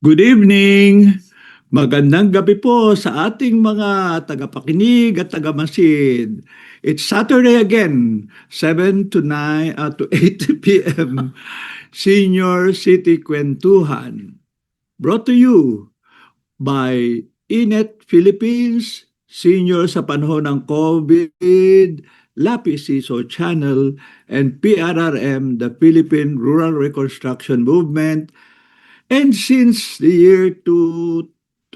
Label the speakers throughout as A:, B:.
A: Good evening! Magandang gabi po sa ating mga tagapakinig at tagamasid. It's Saturday again, 7 to 9 to 8 p.m. Senior City Kwentuhan. Brought to you by Inet Philippines, Senior sa panahon ng COVID, Lapi Siso Channel, and PRRM, the Philippine Rural Reconstruction Movement. And since the year 2020,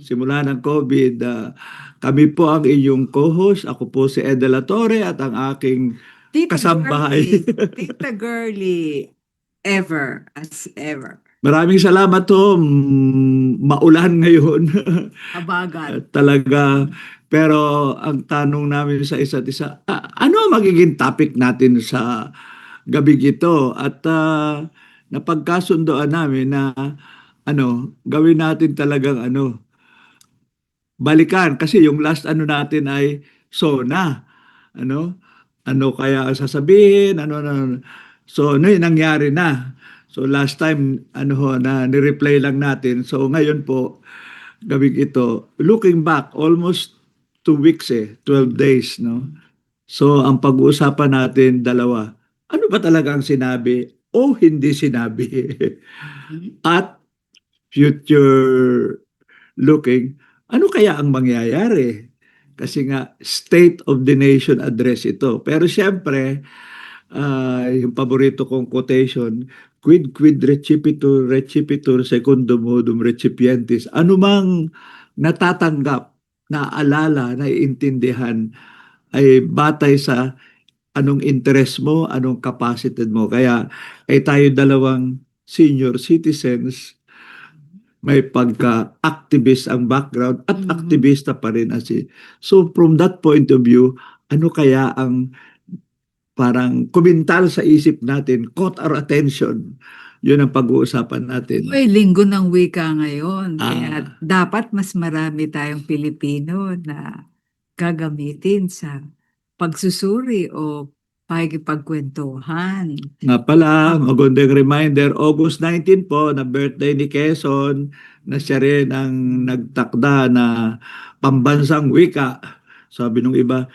A: simula ng COVID, kami po ang inyong co-host. Ako po si Ed De La Torre at ang aking
B: Tita
A: kasambahay.
B: Girly, Tita Girly, ever, as ever.
A: Maraming salamat to. Maulan ngayon.
B: Habagat.
A: Talaga. Pero ang tanong namin sa isa't isa, ano ang magiging topic natin sa gabi ito? At napagkasundoan namin na gawin natin talagang balikan kasi yung last natin ay SONA. Ano? Ano kaya ang sasabihin? So ano yung nangyari na? So last time na ni-reply lang natin. So ngayon po gabing ito, looking back almost 2 weeks 12 days, no? So ang pag-uusapan natin dalawa, ano ba talaga ang sinabi o hindi sinabi? At future looking, ano kaya ang mangyayari? Kasi nga, State of the Nation address ito. Pero siyempre, yung paborito kong quotation, quid recipitur secundum modum recipientis. Anumang natatanggap, naalala, naiintindihan, ay batay sa anong interest mo, anong capacity mo. Kaya ay tayo dalawang senior citizens, may pagka-activist ang background at aktivista pa rin as So from that point of view, ano kaya ang parang kumintal sa isip natin, caught our attention? Yun ang pag-uusapan natin.
B: Uy, linggo ng wika ngayon. Kaya
A: Ah,
B: dapat mas marami tayong Pilipino na gagamitin sa pagsusuri o pakikipagkwentuhan.
A: nga pala, magandang reminder, August 19 po, na birthday ni Quezon, na siya rin ang nagtakda na pambansang wika. Sabi nung iba,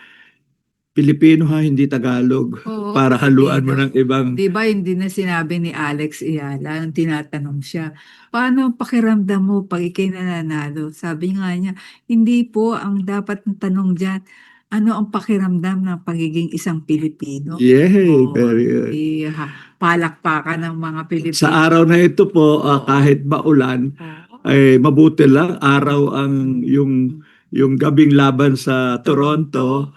A: Pilipino ha, hindi Tagalog.
B: Oo,
A: Para haluan mo
B: Pilipino.
A: ng ibang...
B: Di ba hindi na sinabi ni Alex Ayala, nung tinatanong siya, paano ang pakiramdam mo pag ikay nananalo? Sabi nga niya, hindi po ang dapat ng tanong dyan, ano ang pakiramdam ng pagiging isang Pilipino?
A: Yay,
B: Oo,
A: very good.
B: palakpakan ng mga
A: Sa
B: Pilipino.
A: araw na ito po,
B: Oo.
A: kahit maulan,
B: Oo.
A: ay mabuti lang araw ang yung gabing laban sa Toronto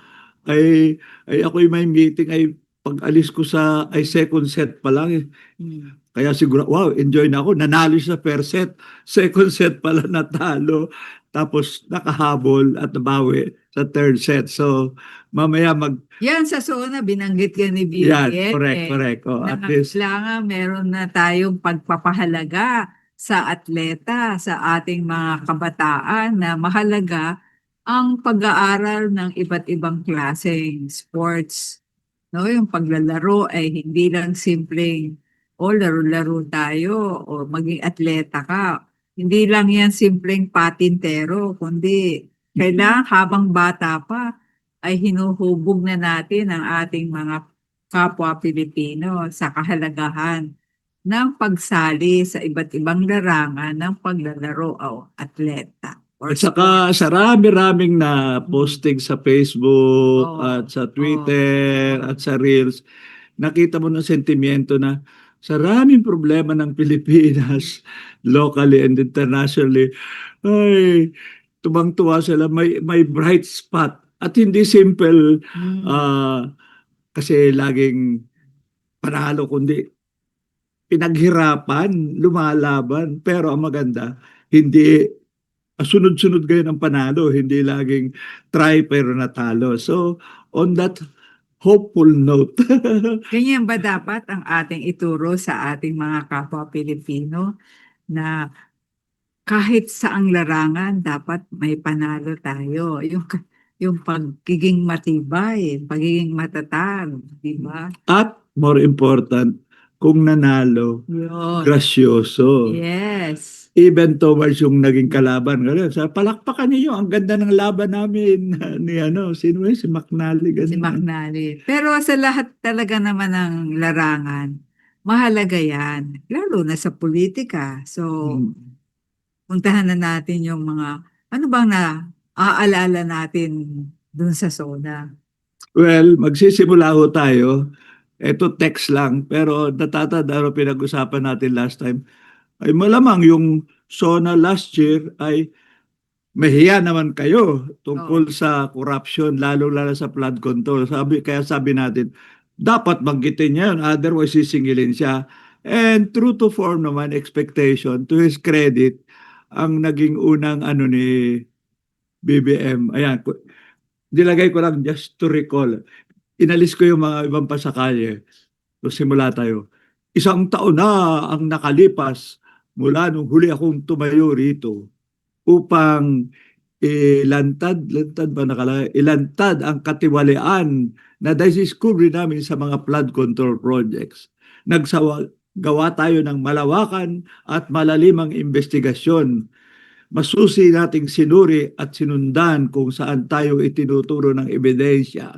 A: ay ako'y may meeting ay pag-alis ko sa ay second set pa lang eh.
B: Mm.
A: Kaya siguro, wow, enjoy na ako. Nanalo sa first set. Second set pala natalo. Tapos nakahabol at nabawi sa third set. So, mamaya
B: Yan sa SONA, binanggit ka ni
A: yan,
B: BBM
A: correct. Oh,
B: na
A: at least,
B: kailangan meron na tayong pagpapahalaga sa atleta, sa ating mga kabataan na mahalaga ang pag-aaral ng iba't ibang klaseng sports. No, yung paglalaro ay hindi lang simpleng laro-laro tayo o maging atleta ka. Hindi lang yan simpleng patintero, kundi kailangan habang bata pa ay hinuhubog na natin ang ating mga kapwa Pilipino sa kahalagahan ng pagsali sa iba't ibang larangan ng paglalaro o atleta or
A: at saka
B: sports.
A: sa rami-raming na
B: Mm.
A: posting sa Facebook
B: Oo,
A: at sa
B: oo,
A: Twitter
B: oo.
A: at sa Reels, nakita mo ng sentimiento na sa raming problema ng Pilipinas, locally and internationally, ay, tumang-tuwa sila, may bright spot. At hindi simple,
B: Mm.
A: ah, kasi laging panalo, kundi pinaghirapan, lumalaban. Pero ang maganda, hindi sunod-sunod kayo ng panalo, hindi laging try pero natalo. So, on that hopeful note,
B: Ganyan ba dapat ang ating ituro sa ating mga kapwa Pilipino na kahit saang larangan dapat may panalo tayo. Yung pagiging matibay, pagiging matatag, di ba?
A: at more important, kung nanalo,
B: Yun.
A: grasyoso.
B: Yes.
A: Even towards yung naging kalaban. Ganun. Sa palakpakan niyo, ang ganda ng laban namin ni ano, sino yun? Si McNally.
B: Si
A: Ganun.
B: McNally. Pero sa lahat talaga naman ng larangan, mahalaga yan. Lalo na sa politika. So,
A: Mm.
B: puntahan na natin yung mga, ano bang na aalala natin dun sa SONA?
A: Well, magsisimula ho tayo. Ito text lang, pero natatanda ro pinag-usapan natin last time. Ay malamang yung SONA last year ay mahiya naman kayo
B: Oo.
A: tungkol sa corruption, lalo-lalo sa flood control. Kaya sabi natin, dapat banggitin niya yun, otherwise sisingilin siya. And true to form naman, expectation, to his credit, ang naging unang ano ni BBM, ayan, nilagay ko lang just to recall. Inalis ko yung mga ibang pasakali. So simula tayo. Isang taon na ang nakalipas mula nung huli akong tumayo rito upang ilantad ba nakalagay? Ilantad ang katiwalian na discovery namin sa mga flood control projects. Gawa tayo ng malawakan at malalimang investigasyon. Masusi nating sinuri at sinundan kung saan tayo itinuturo ng ebidensya.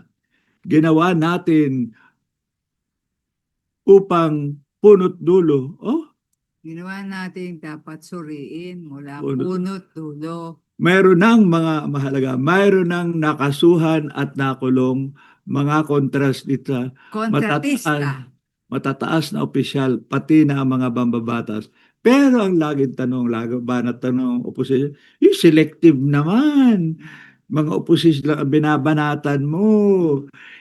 A: Ginawa natin upang punot dulo. Oh,
B: Ginawa natin dapat suriin mula
A: punot.
B: punot dulo.
A: Mayroon ng mga mahalaga, mayroon ng nakasuhan at nakulong mga kontras dito,
B: Kontratista.
A: matataas na opisyal, pati na ang mga mambabatas. Pero ang laging tanong, banat tanong oposisyon, yung selective naman. Mga oposisyon lang ang binabanatan mo.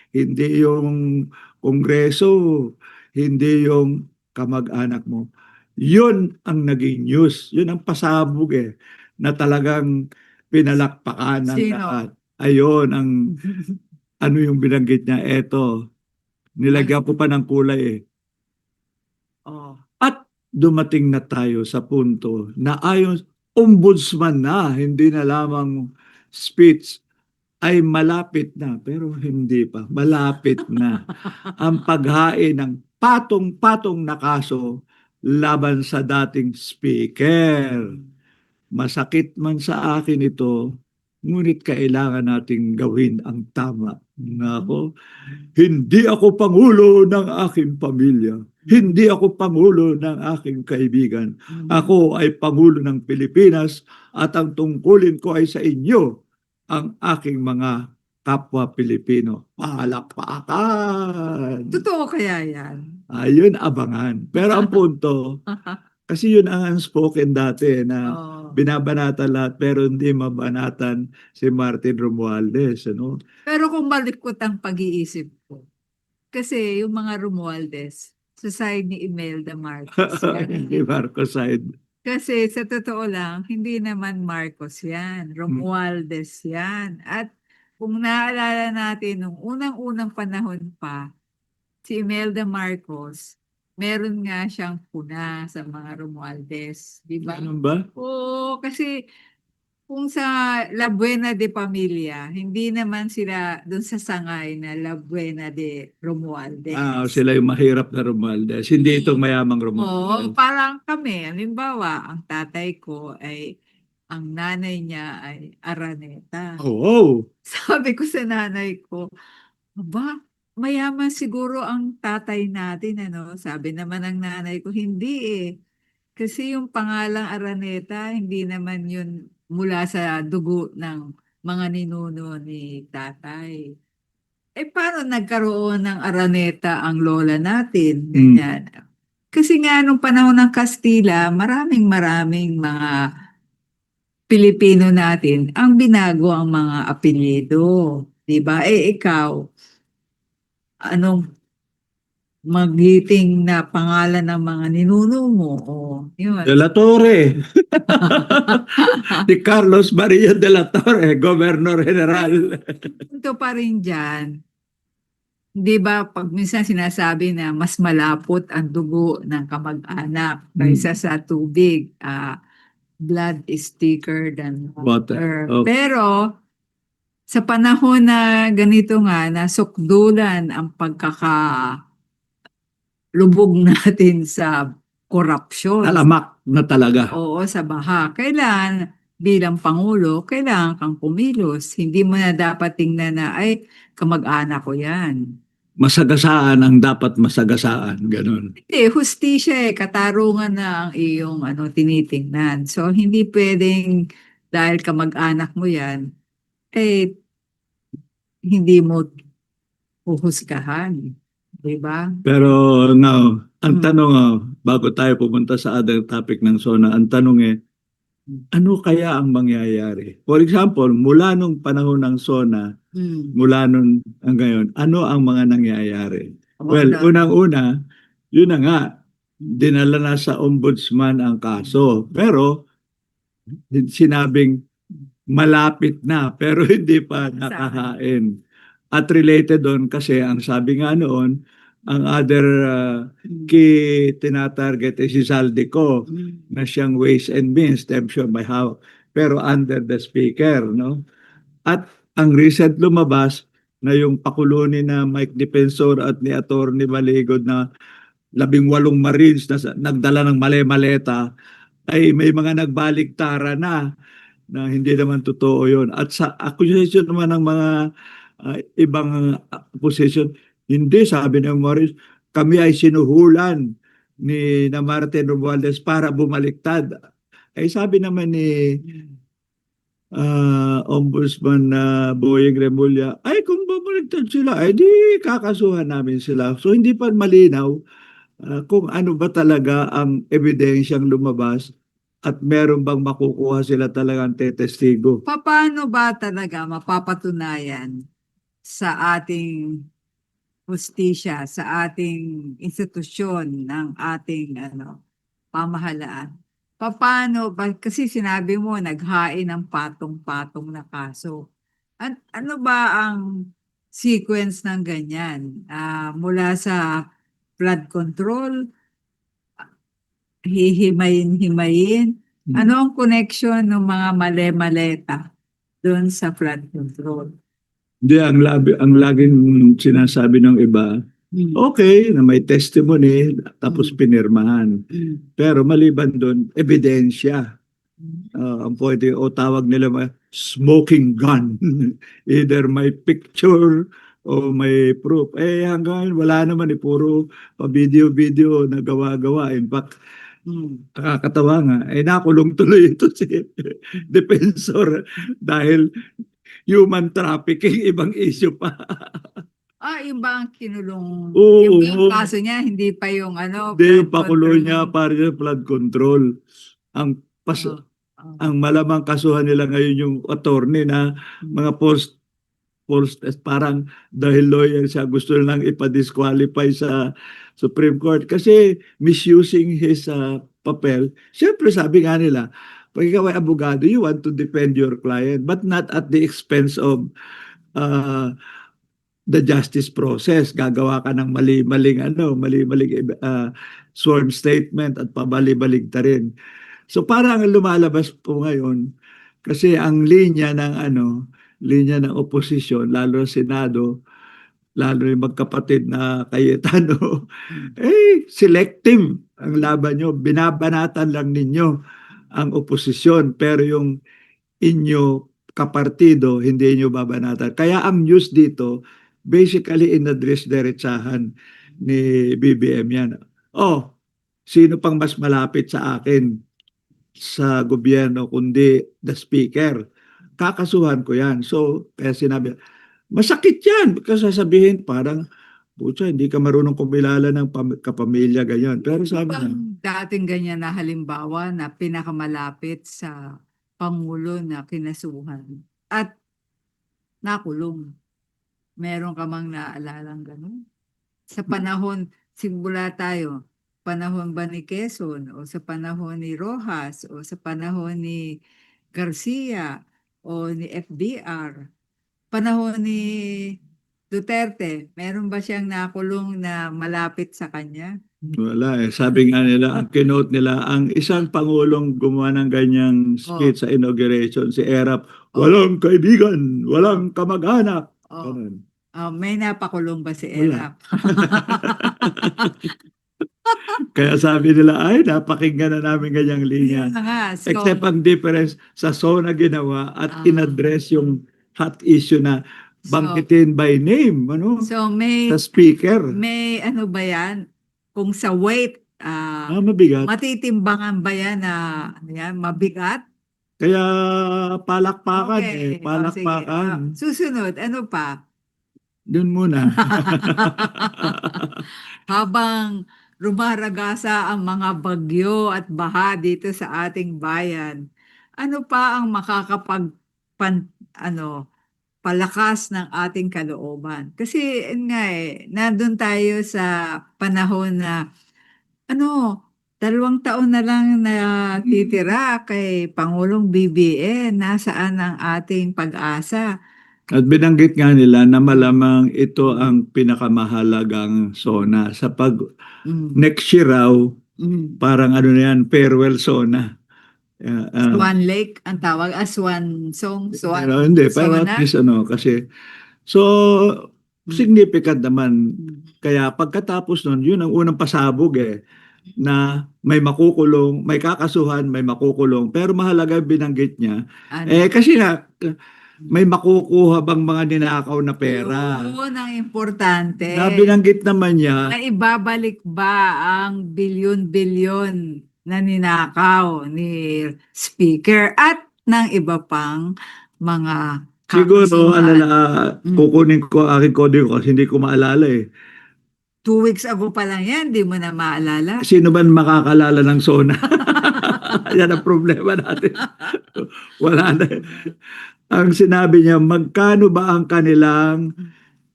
A: Hindi yung kongreso, hindi yung kamag-anak mo. Yun ang naging news. Yun ang pasabog na talagang pinalakpakan ng
B: Sino?
A: lahat. Ayon ang ano yung binanggit niya, eto, nilagyan ko pa ng kulay
B: Oh.
A: At dumating na tayo sa punto na ayon ombudsman na, hindi na lamang speech, ay malapit na, pero hindi pa, malapit na ang paghain ng patong-patong na kaso laban sa dating speaker. Masakit man sa akin ito, ngunit kailangan nating gawin ang tama. Nako, hindi ako pangulo ng aking pamilya. Hindi ako pangulo ng aking kaibigan. Ako ay pangulo ng Pilipinas at ang tungkulin ko ay sa inyo, ang aking mga kapwa Pilipino. Palakpakan!
B: Totoo kaya yan?
A: Ayun, abangan. Pero ang punto, kasi yun ang unspoken dati na
B: Oh.
A: binabanatan lahat pero hindi mabanatan si Martin Romualdez. Ano?
B: Pero kung malikot ang pag-iisip ko, kasi yung mga Romualdez, sa side ni Imelda Marcos yan.
A: Kay Marcos side.
B: Kasi sa totoo lang, hindi naman Marcos yan. Romualdez yan. At kung naalala natin, nung unang-unang panahon pa, si Imelda Marcos, meron nga siyang puna sa mga Romualdez. Di ba?
A: Ganun ba?
B: Oo, kasi kung sa La Buena de Familia, hindi naman sila dun sa sangay na La Buena de Romualdez.
A: Sila yung mahirap na Romualdez. Hindi itong mayamang
B: Oo,
A: Romualdez.
B: parang kami, halimbawa, ang tatay ko ay, ang nanay niya ay Araneta.
A: Oh,
B: Sabi ko sa nanay ko, aba, mayaman siguro ang tatay natin, ano? Sabi naman ng nanay ko, hindi eh. Kasi yung pangalang Araneta, hindi naman yun mula sa dugo ng mga ninuno ni tatay. Eh, paano nagkaroon ng Araneta ang lola natin? Ganyan. Kasi nga, nung panahon ng Kastila, maraming mga Pilipino natin ang binago ang mga apelyido. Di ba? Eh, ikaw, anong magiting na pangalan ng mga ninuno mo? O, yun.
A: De La Torre. Si Carlos Maria de la Torre, Governor General.
B: Punto pa rin dyan, di ba, pag minsan sinasabi na mas malapot ang dugo ng kamag-anak kaysa sa tubig, blood is thicker than water.
A: Water. Okay.
B: Pero sa panahon na ganito nga, nasukdulan ang pagkaka lubog natin sa korupsyon.
A: Alamak na talaga.
B: Oo, sa baha. Kailan bilang Pangulo, kailangan kang kumilos. Hindi mo na dapat tingnan na, ay, kamag-anak ko yan.
A: Masagasaan ang dapat masagasaan. Ganun.
B: Hindi, hustisya katarungan na ang iyong tinitingnan. So, hindi pwedeng dahil kamag-anak mo yan, eh, hindi mo huhusgahan. Di ba?
A: Pero now, ang
B: Mm.
A: tanong, bago tayo pumunta sa other topic ng SONA, ang tanong ano kaya ang mangyayari? For example, mula nung panahon ng SONA,
B: Mm.
A: mula nun hanggang ngayon, ano ang mga nangyayari? Well,
B: Wala.
A: unang-una, yun na nga, dinala na sa ombudsman ang kaso. Pero sinabing malapit na, pero hindi pa nakahain. At related doon kasi ang sabi nga noon, ang other key tinatarget ay si Saldico na siyang Ways and Means, exemption by how, pero under the speaker, no? At ang recent lumabas na yung pakulo ni na Mike Defensor at ni Attorney Maligod na 18 Marines na nagdala ng mali-maleta ay may mga nagbaligtara na hindi naman totoo yon. At sa accusation naman ng mga ibang position, hindi, sabi ng Morris, kami ay sinuhulan ni na Martin Romualdez para bumaliktad. Ay sabi naman ni Ombudsman na Boyeng Remulla, ay kung bumaliktad sila, ay di kakasuhan namin sila. So hindi pa malinaw kung ano ba talaga ang ebidensyang lumabas at meron bang makukuha sila talagang tetestigo.
B: Paano ba talaga mapapatunayan sa ating hustisya, sa ating institusyon ng ating pamahalaan? Paano ba, kasi sinabi mo, naghain ng patong-patong na kaso. Ano ba ang sequence ng ganyan? Mula sa flood control, hihimayin-himayin. Ano ang connection ng mga male-maleta doon sa flood control?
A: Hindi, ang laging sinasabi ng iba, okay, na may testimony, tapos pinirmahan. Pero maliban doon, ebidensya. Ang pwede, o tawag nila smoking gun. Either may picture o may proof. Eh hanggang ngayon, wala naman, puro pa-video-video na gawa-gawa. In fact, nakakatawa nga, nakulong tuloy ito si Defensor dahil human trafficking, ibang issue pa.
B: Yung ba ang kinulong?
A: Oo,
B: Yung kaso niya, hindi pa yung
A: hindi, yung
B: flood
A: pakulo
B: control.
A: niya para sa flood control. Ang ang malamang kasuhan nila ngayon yung attorney na mga parang dahil lawyer siya, gusto lang ipa-disqualify sa Supreme Court kasi misusing his papel. Siyempre sabi nga nila, pag ikaw ay abogado, you want to defend your client but not at the expense of uh, the justice process. Gagawa ka ng mali-maling sworn statement at pabali-balig ta rin. So parang lumalabas po ngayon kasi ang linya ng oposisyon, lalo sa Senado, lalo yung magkapatid na Cayetano, selective ang laban nyo. Binabanatan lang ninyo ang oposisyon, pero yung inyo kapartido, hindi nyo babanatan. Kaya ang news dito, basically in-address diretsahan ni BBM yan. Sino pang mas malapit sa akin sa gobyerno kundi the speaker? Kakasuhan ko yan. So, kaya sinabi, masakit yan. Kasi sasabihin, parang, pucha, hindi ka marunong kumilala ng kapamilya, ganyan. Pero sabi na,
B: Dating ganyan na halimbawa na pinakamalapit sa Pangulo na kinasuhan at nakulong. Meron ka mang naalalang ganun? Sa panahon, simula tayo, panahon ba ni Quezon o sa panahon ni Rojas o sa panahon ni Garcia o ni FDR, panahon ni Duterte, meron ba siyang nakulong na malapit sa kanya?
A: wala eh. Sabi nga nila, ang kinote nila, ang isang pangulong gumawa ng ganyang speech sa inauguration, si Erap, walang kaibigan, walang kamag-anak.
B: Oh.
A: Ganun.
B: May napakulong ba si
A: Wala.
B: Erap?
A: Kaya sabi nila, ay, napakinggan na namin ganyang linya.
B: Yun na nga.
A: Except ang difference sa SONA ginawa at
B: Ah,
A: inaddress yung hot issue na
B: so,
A: banggitin by name, ano,
B: so
A: sa
B: may,
A: speaker.
B: may ano ba yan? Kung sa weight,
A: Mabigat.
B: matitimbangan ba yan na ano yan, mabigat?
A: Kaya palakpakan
B: Okay. O, sige.
A: palakpakan.
B: Susunod, ano pa?
A: Dun muna.
B: Habang rumaragasa ang mga bagyo at baha dito sa ating bayan, ano pa ang ano, palakas ng ating kalooban? Kasi yun nga nandun tayo sa panahon na ano, 2 taon na lang na titira kay Pangulong BBM. Nasaan ang ating pag-asa?
A: At binanggit nga nila na
B: Mm,
A: malamang ito
B: mm,
A: ang pinakamahalagang SONA. Sa pag
B: mm,
A: next year raw,
B: mm.
A: parang ano na yan, farewell SONA. Uh, uh,
B: Swan Lake ang tawag, Swan Song, Swan
A: hindi, pero at
B: Sona.
A: least ano, kasi, so,
B: Mm,
A: significant naman.
B: mm.
A: Kaya pagkatapos nun, yun ang unang pasabog na may makukulong, may kakasuhan, may makukulong. Pero mahalaga yung binanggit niya.
B: Ano?
A: Kasi nga, may makukuha bang mga ninakaw na pera?
B: Yun ang importante.
A: Na binanggit naman niya,
B: Maibabalik ba ang bilyon-bilyon na ninakaw ni Speaker at ng iba pang mga
A: siguro,
B: kakasuhan? Mm.
A: kukunin ko ang aking kode ko kasi hindi ko maalala
B: 2 weeks ago pa lang yan, di mo na maalala.
A: Sino ba makakalala ng SONA? Yan ang problema natin. Wala na. Ang sinabi niya, magkano ba ang kanilang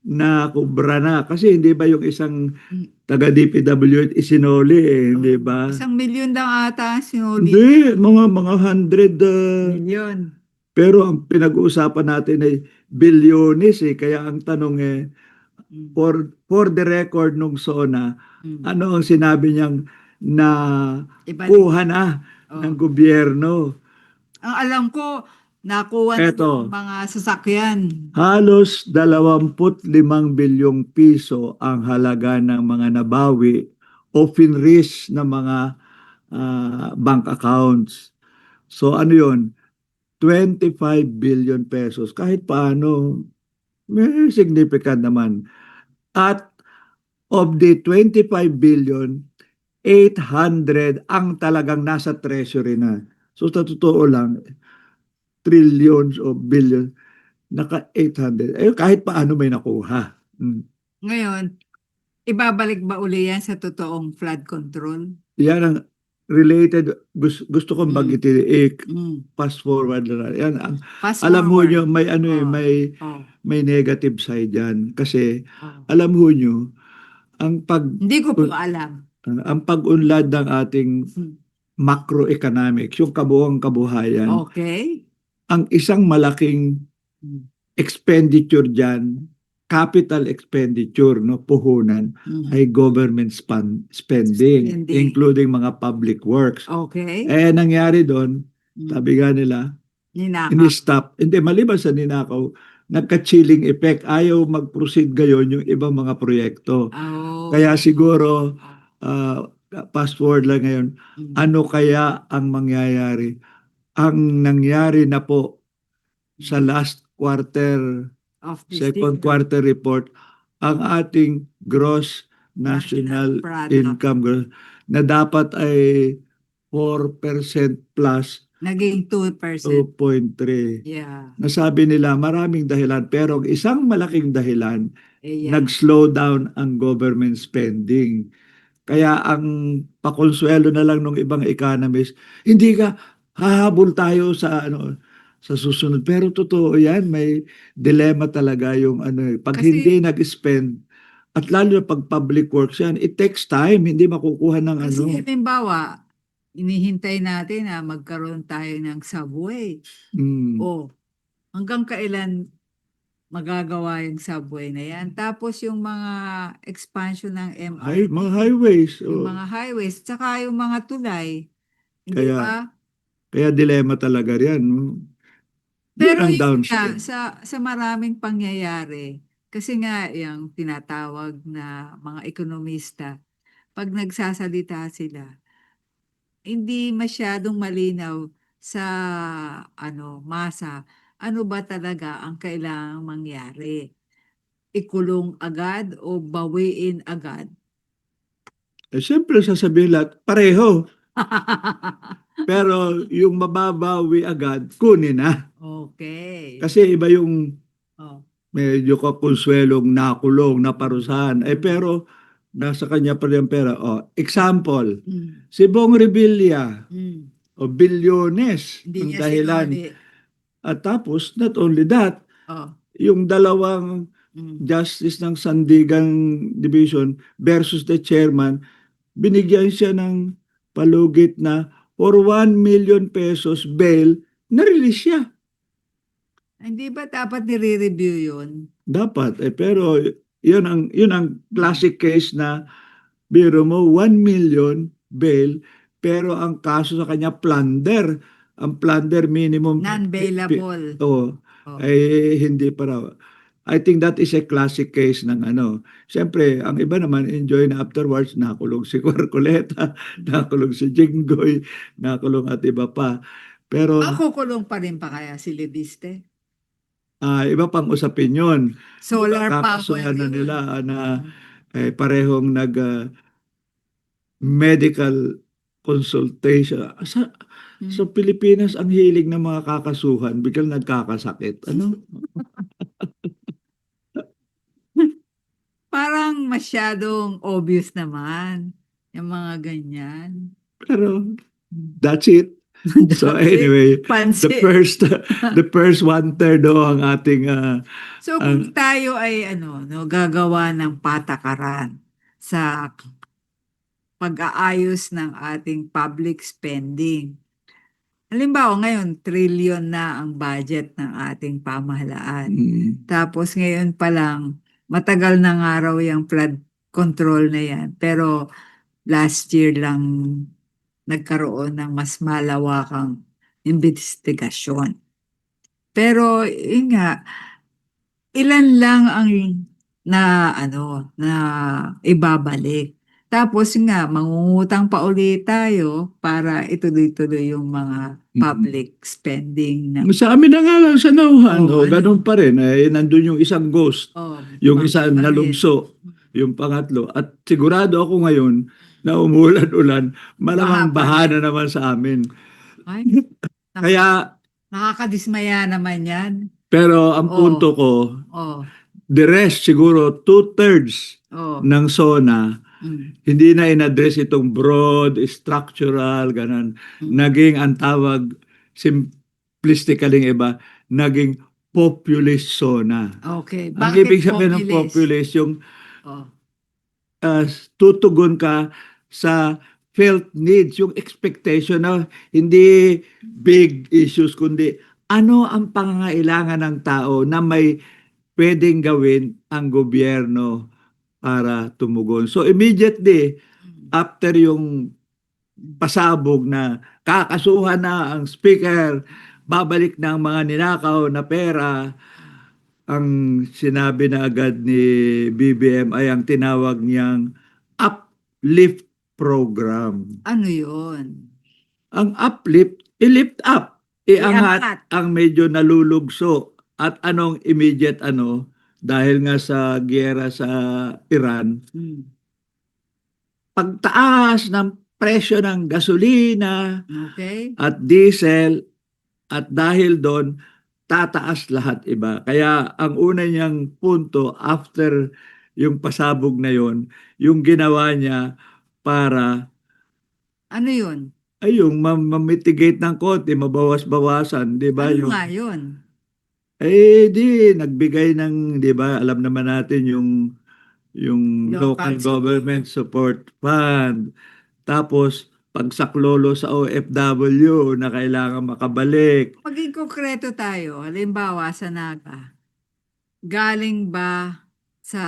A: nakubra na? Kasi hindi ba yung isang taga DPWH isinoli hindi ba?
B: 1 milyon lang ata ang sinuli.
A: Hindi, mga 100.
B: Milyon.
A: Pero ang pinag-uusapan natin ay bilyones Kaya ang tanong
B: Mm.
A: for the record nung SONA,
B: Mm.
A: ano ang sinabi niyang na
B: Ibalik.
A: kuha na ng
B: Oh.
A: gobyerno?
B: Ang alam ko, nakuha na
A: Eto,
B: ng mga sasakyan.
A: halos 25 bilyong piso ang halaga ng mga nabawi o finris ng mga bank accounts. So ano yun? 25 billion pesos. Kahit paano, may significant naman. At of the 25 billion, 800 ang talagang nasa treasury na. So sa totoo lang, trillions o billion, naka 800. Kahit paano may nakuha.
B: Ngayon, ibabalik ba uli yan sa totoong flood control?
A: Yan ang related, gusto kong
B: Mm.
A: banggitin,
B: Mm.
A: fast forward na. Yan
B: Fast
A: alam mo
B: forward.
A: nyo, may
B: Oh. Oh.
A: may negative side yan. Kasi,
B: Oh.
A: alam mo nyo, ang
B: Hindi ko po alam.
A: ang pag-unlad ng ating
B: Mm.
A: macroeconomics, yung kabuang kabuhayan,
B: Okay.
A: ang isang malaking
B: Mm.
A: expenditure dyan, capital expenditure, no, puhunan,
B: Mm.
A: ay government spending,
B: Hindi.
A: including mga public works.
B: Okay.
A: Nangyari doon,
B: Mm.
A: sabi nga nila,
B: Ninakaw.
A: ini-stop. Hindi, maliban sa ninakaw, nagka-chilling effect. Ayaw mag-proceed gayon yung ibang mga proyekto.
B: Oh.
A: Kaya siguro, uh, fast forward lang ngayon,
B: Mm.
A: ano kaya ang mangyayari? Ang nangyari na po sa last quarter,
B: Of this
A: second
B: year.
A: quarter report, ang ating gross national
B: Product.
A: income na dapat ay 4% plus,
B: Naging 2%.
A: 2.3.
B: Yeah.
A: Nasabi nila maraming dahilan, pero ang isang malaking dahilan,
B: Yan.
A: nag-slow down ang government spending. Kaya ang pakonsuelo na lang ng ibang economists, hindi ka hahabol tayo sa sa susunod. Pero totoo 'yan, may dilemma talaga yung pag
B: Kasi,
A: hindi nag-spend at lalo na pag public works yan, it takes time, hindi makukuha ng
B: halimbawa, inihintay natin na magkaroon tayo ng subway.
A: mm,
B: O, hanggang kailan magagawa yung subway na yan? Tapos yung mga expansion ng MRT,
A: mga highways.
B: yung mga highways, tsaka yung mga tulay. Hindi
A: Kaya
B: ba?
A: kaya dilemma talaga 'yan. No? Yun
B: Pero
A: ang
B: yun nga,
A: downside.
B: sa maraming pangyayari, kasi nga yung tinatawag na mga ekonomista, pag nagsasalita sila, hindi masyadong malinaw sa masa, ano ba talaga ang kailangang mangyari? Ikulong agad o bawiin agad?
A: Siyempre sasabihin lahat, pareho. Pero yung mababawi agad, kunin na.
B: Okay.
A: Kasi iba yung
B: Oh.
A: medyo kakonsuelong nakulong, naparusahan.
B: Mm.
A: Pero nasa kanya pa rin ang pera. Example,
B: Mm.
A: si Bong Revilla,
B: Mm.
A: bilyones
B: Hindi
A: ang
B: niya
A: dahilan.
B: sinuli.
A: At tapos, not only that,
B: Oh.
A: yung dalawang
B: Mm.
A: justice ng Sandigan Division versus the chairman, binigyan siya ng palugit na for 1 million pesos bail, na-release siya.
B: Hindi ba dapat nire-review yun?
A: Dapat. Pero yun ang classic case na biro mo 1 million bail, pero ang kaso sa kanya plunder. Ang plunder minimum
B: Non-bailable.
A: oh,
B: Oh.
A: ay hindi pa raw. I think that is a classic case ng ano. Siyempre, ang iba naman enjoy na afterwards, nakulong si Corcoleta, nakulong si Jinggoy, nakulong at iba pa. Pero
B: Makukulong pa rin pa kaya si Libiste?
A: iba pang usapin yun.
B: Solar power
A: Kakasuhan na
B: yun.
A: nila na parehong nag medical consultation. Sa
B: Hmm.
A: Pilipinas, ang hilig ng mga kakasuhan, biglang nagkakasakit. Ano?
B: Parang masyadong obvious naman yung mga ganyan.
A: Pero that's it. So
B: That's it.
A: anyway, the
B: Pansit.
A: first the first 1/3 ang ating
B: So kung
A: ang
B: tayo ay gagawa ng patakaran sa pag-aayos ng ating public spending. Halimbawa ngayon, trillion na ang budget ng ating pamahalaan. Tapos ngayon pa lang, matagal na nga raw yung flood control na yan. Pero last year lang nagkaroon ng mas malawakang investigasyon. Pero yun nga, ilan lang ang na ibabalik. Tapos nga, mangungutang pa ulit tayo para ituloy-tuloy yung mga public spending na.
A: sa amin na nga lang sa nauhan,
B: Oh,
A: ganun pa rin. Nandun yung isang ghost, yung
B: bakit
A: isa
B: pa rin?
A: nalumso, yung pangatlo. At sigurado ako ngayon na umulan-ulan, malamang
B: Baha pa
A: baha
B: rin.
A: na naman sa amin.
B: Ay,
A: Kaya,
B: nakakadismaya naman yan.
A: pero ang punto ko,
B: Oh,
A: the rest siguro 2/3
B: oh.
A: ng SONA,
B: Mm.
A: hindi na in-address itong broad, structural, ganun. Naging ang tawag, simplistically iba, naging populist SONA.
B: Okay.
A: Ang
B: Bakit
A: ibig sabihin ng
B: populist?
A: populist, yung
B: Oh.
A: tutugon ka sa felt needs, yung expectation na hindi big issues, kundi ano ang pangangailangan ng tao na may pwedeng gawin ang gobyerno para tumugon. So immediately, after yung pasabog na kakasuhan na ang speaker, babalik na ang mga ninakaw na pera, ang sinabi na agad ni BBM ay ang tinawag niyang uplift program.
B: Ano yun?
A: Ang uplift, i-lift up, iangat
B: Iangat.
A: ang medyo nalulugso. At anong immediate dahil nga sa giyera sa Iran,
B: Mm.
A: pagtaas ng presyo ng gasolina
B: Okay.
A: at diesel, at dahil doon, tataas lahat iba. Kaya ang una niyang punto after yung pasabog na yon, yung ginawa niya para
B: Ano yun?
A: ay yung ma-mitigate ng konti, mabawas-bawasan, 'di ba?
B: Ano nga yun?
A: Di nagbigay ng, 'di ba? Alam naman natin yung local
B: Local
A: government support fund. Tapos pagsaklolo sa OFW na kailangan makabalik.
B: Maging konkreto tayo. Halimbawa sa Naga. Galing ba sa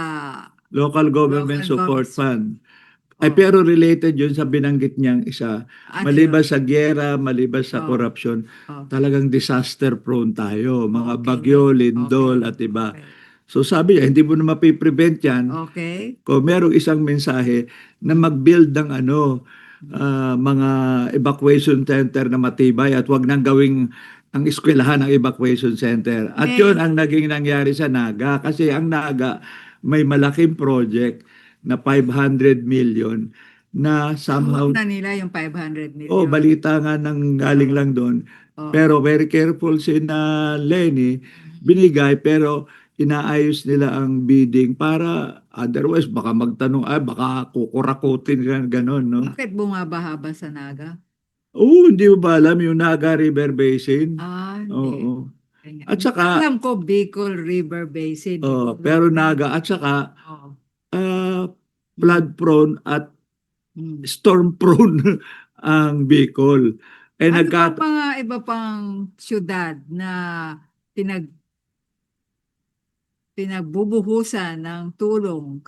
A: Local government
B: local
A: support
B: government?
A: fund.
B: Oh,
A: Pero related yun sa binanggit niyang isa.
B: ano
A: Maliban
B: yun?
A: sa giyera, maliban sa
B: Oh,
A: korupsyon,
B: oh.
A: talagang disaster prone tayo. Mga
B: Okay.
A: bagyo,
B: Okay.
A: lindol at iba.
B: Okay.
A: So sabi niya, hindi mo na mapiprevent yan
B: Okay.
A: kung merong isang mensahe na mag-build ng mga evacuation center na matibay at wag nang gawing ang eskwelahan ng evacuation center. At yun
B: May
A: ang naging nangyari sa Naga kasi ang Naga may malaking project na 500 million na
B: nakuha
A: somehow,
B: na nila yung 500
A: oh,
B: million.
A: balita nga nang galing lang doon.
B: Oh.
A: Pero very careful si na Lenny, binigay pero inaayos nila ang bidding para otherwise baka magtanong, baka kukurakutin ka ganon, no?
B: Bakit bumabaha ba sa Naga?
A: Oo, hindi mo ba alam yung Naga River Basin?
B: Hindi.
A: Oo. At saka,
B: Alam ko Bicol River Basin.
A: pero Naga at saka
B: Oh.
A: ah, flood prone at
B: Hmm.
A: storm prone ang Bicol. Eh
B: Ano ba
A: nagkat
B: mga iba pang syudad na pinag pinagbubuhusan ng tulong?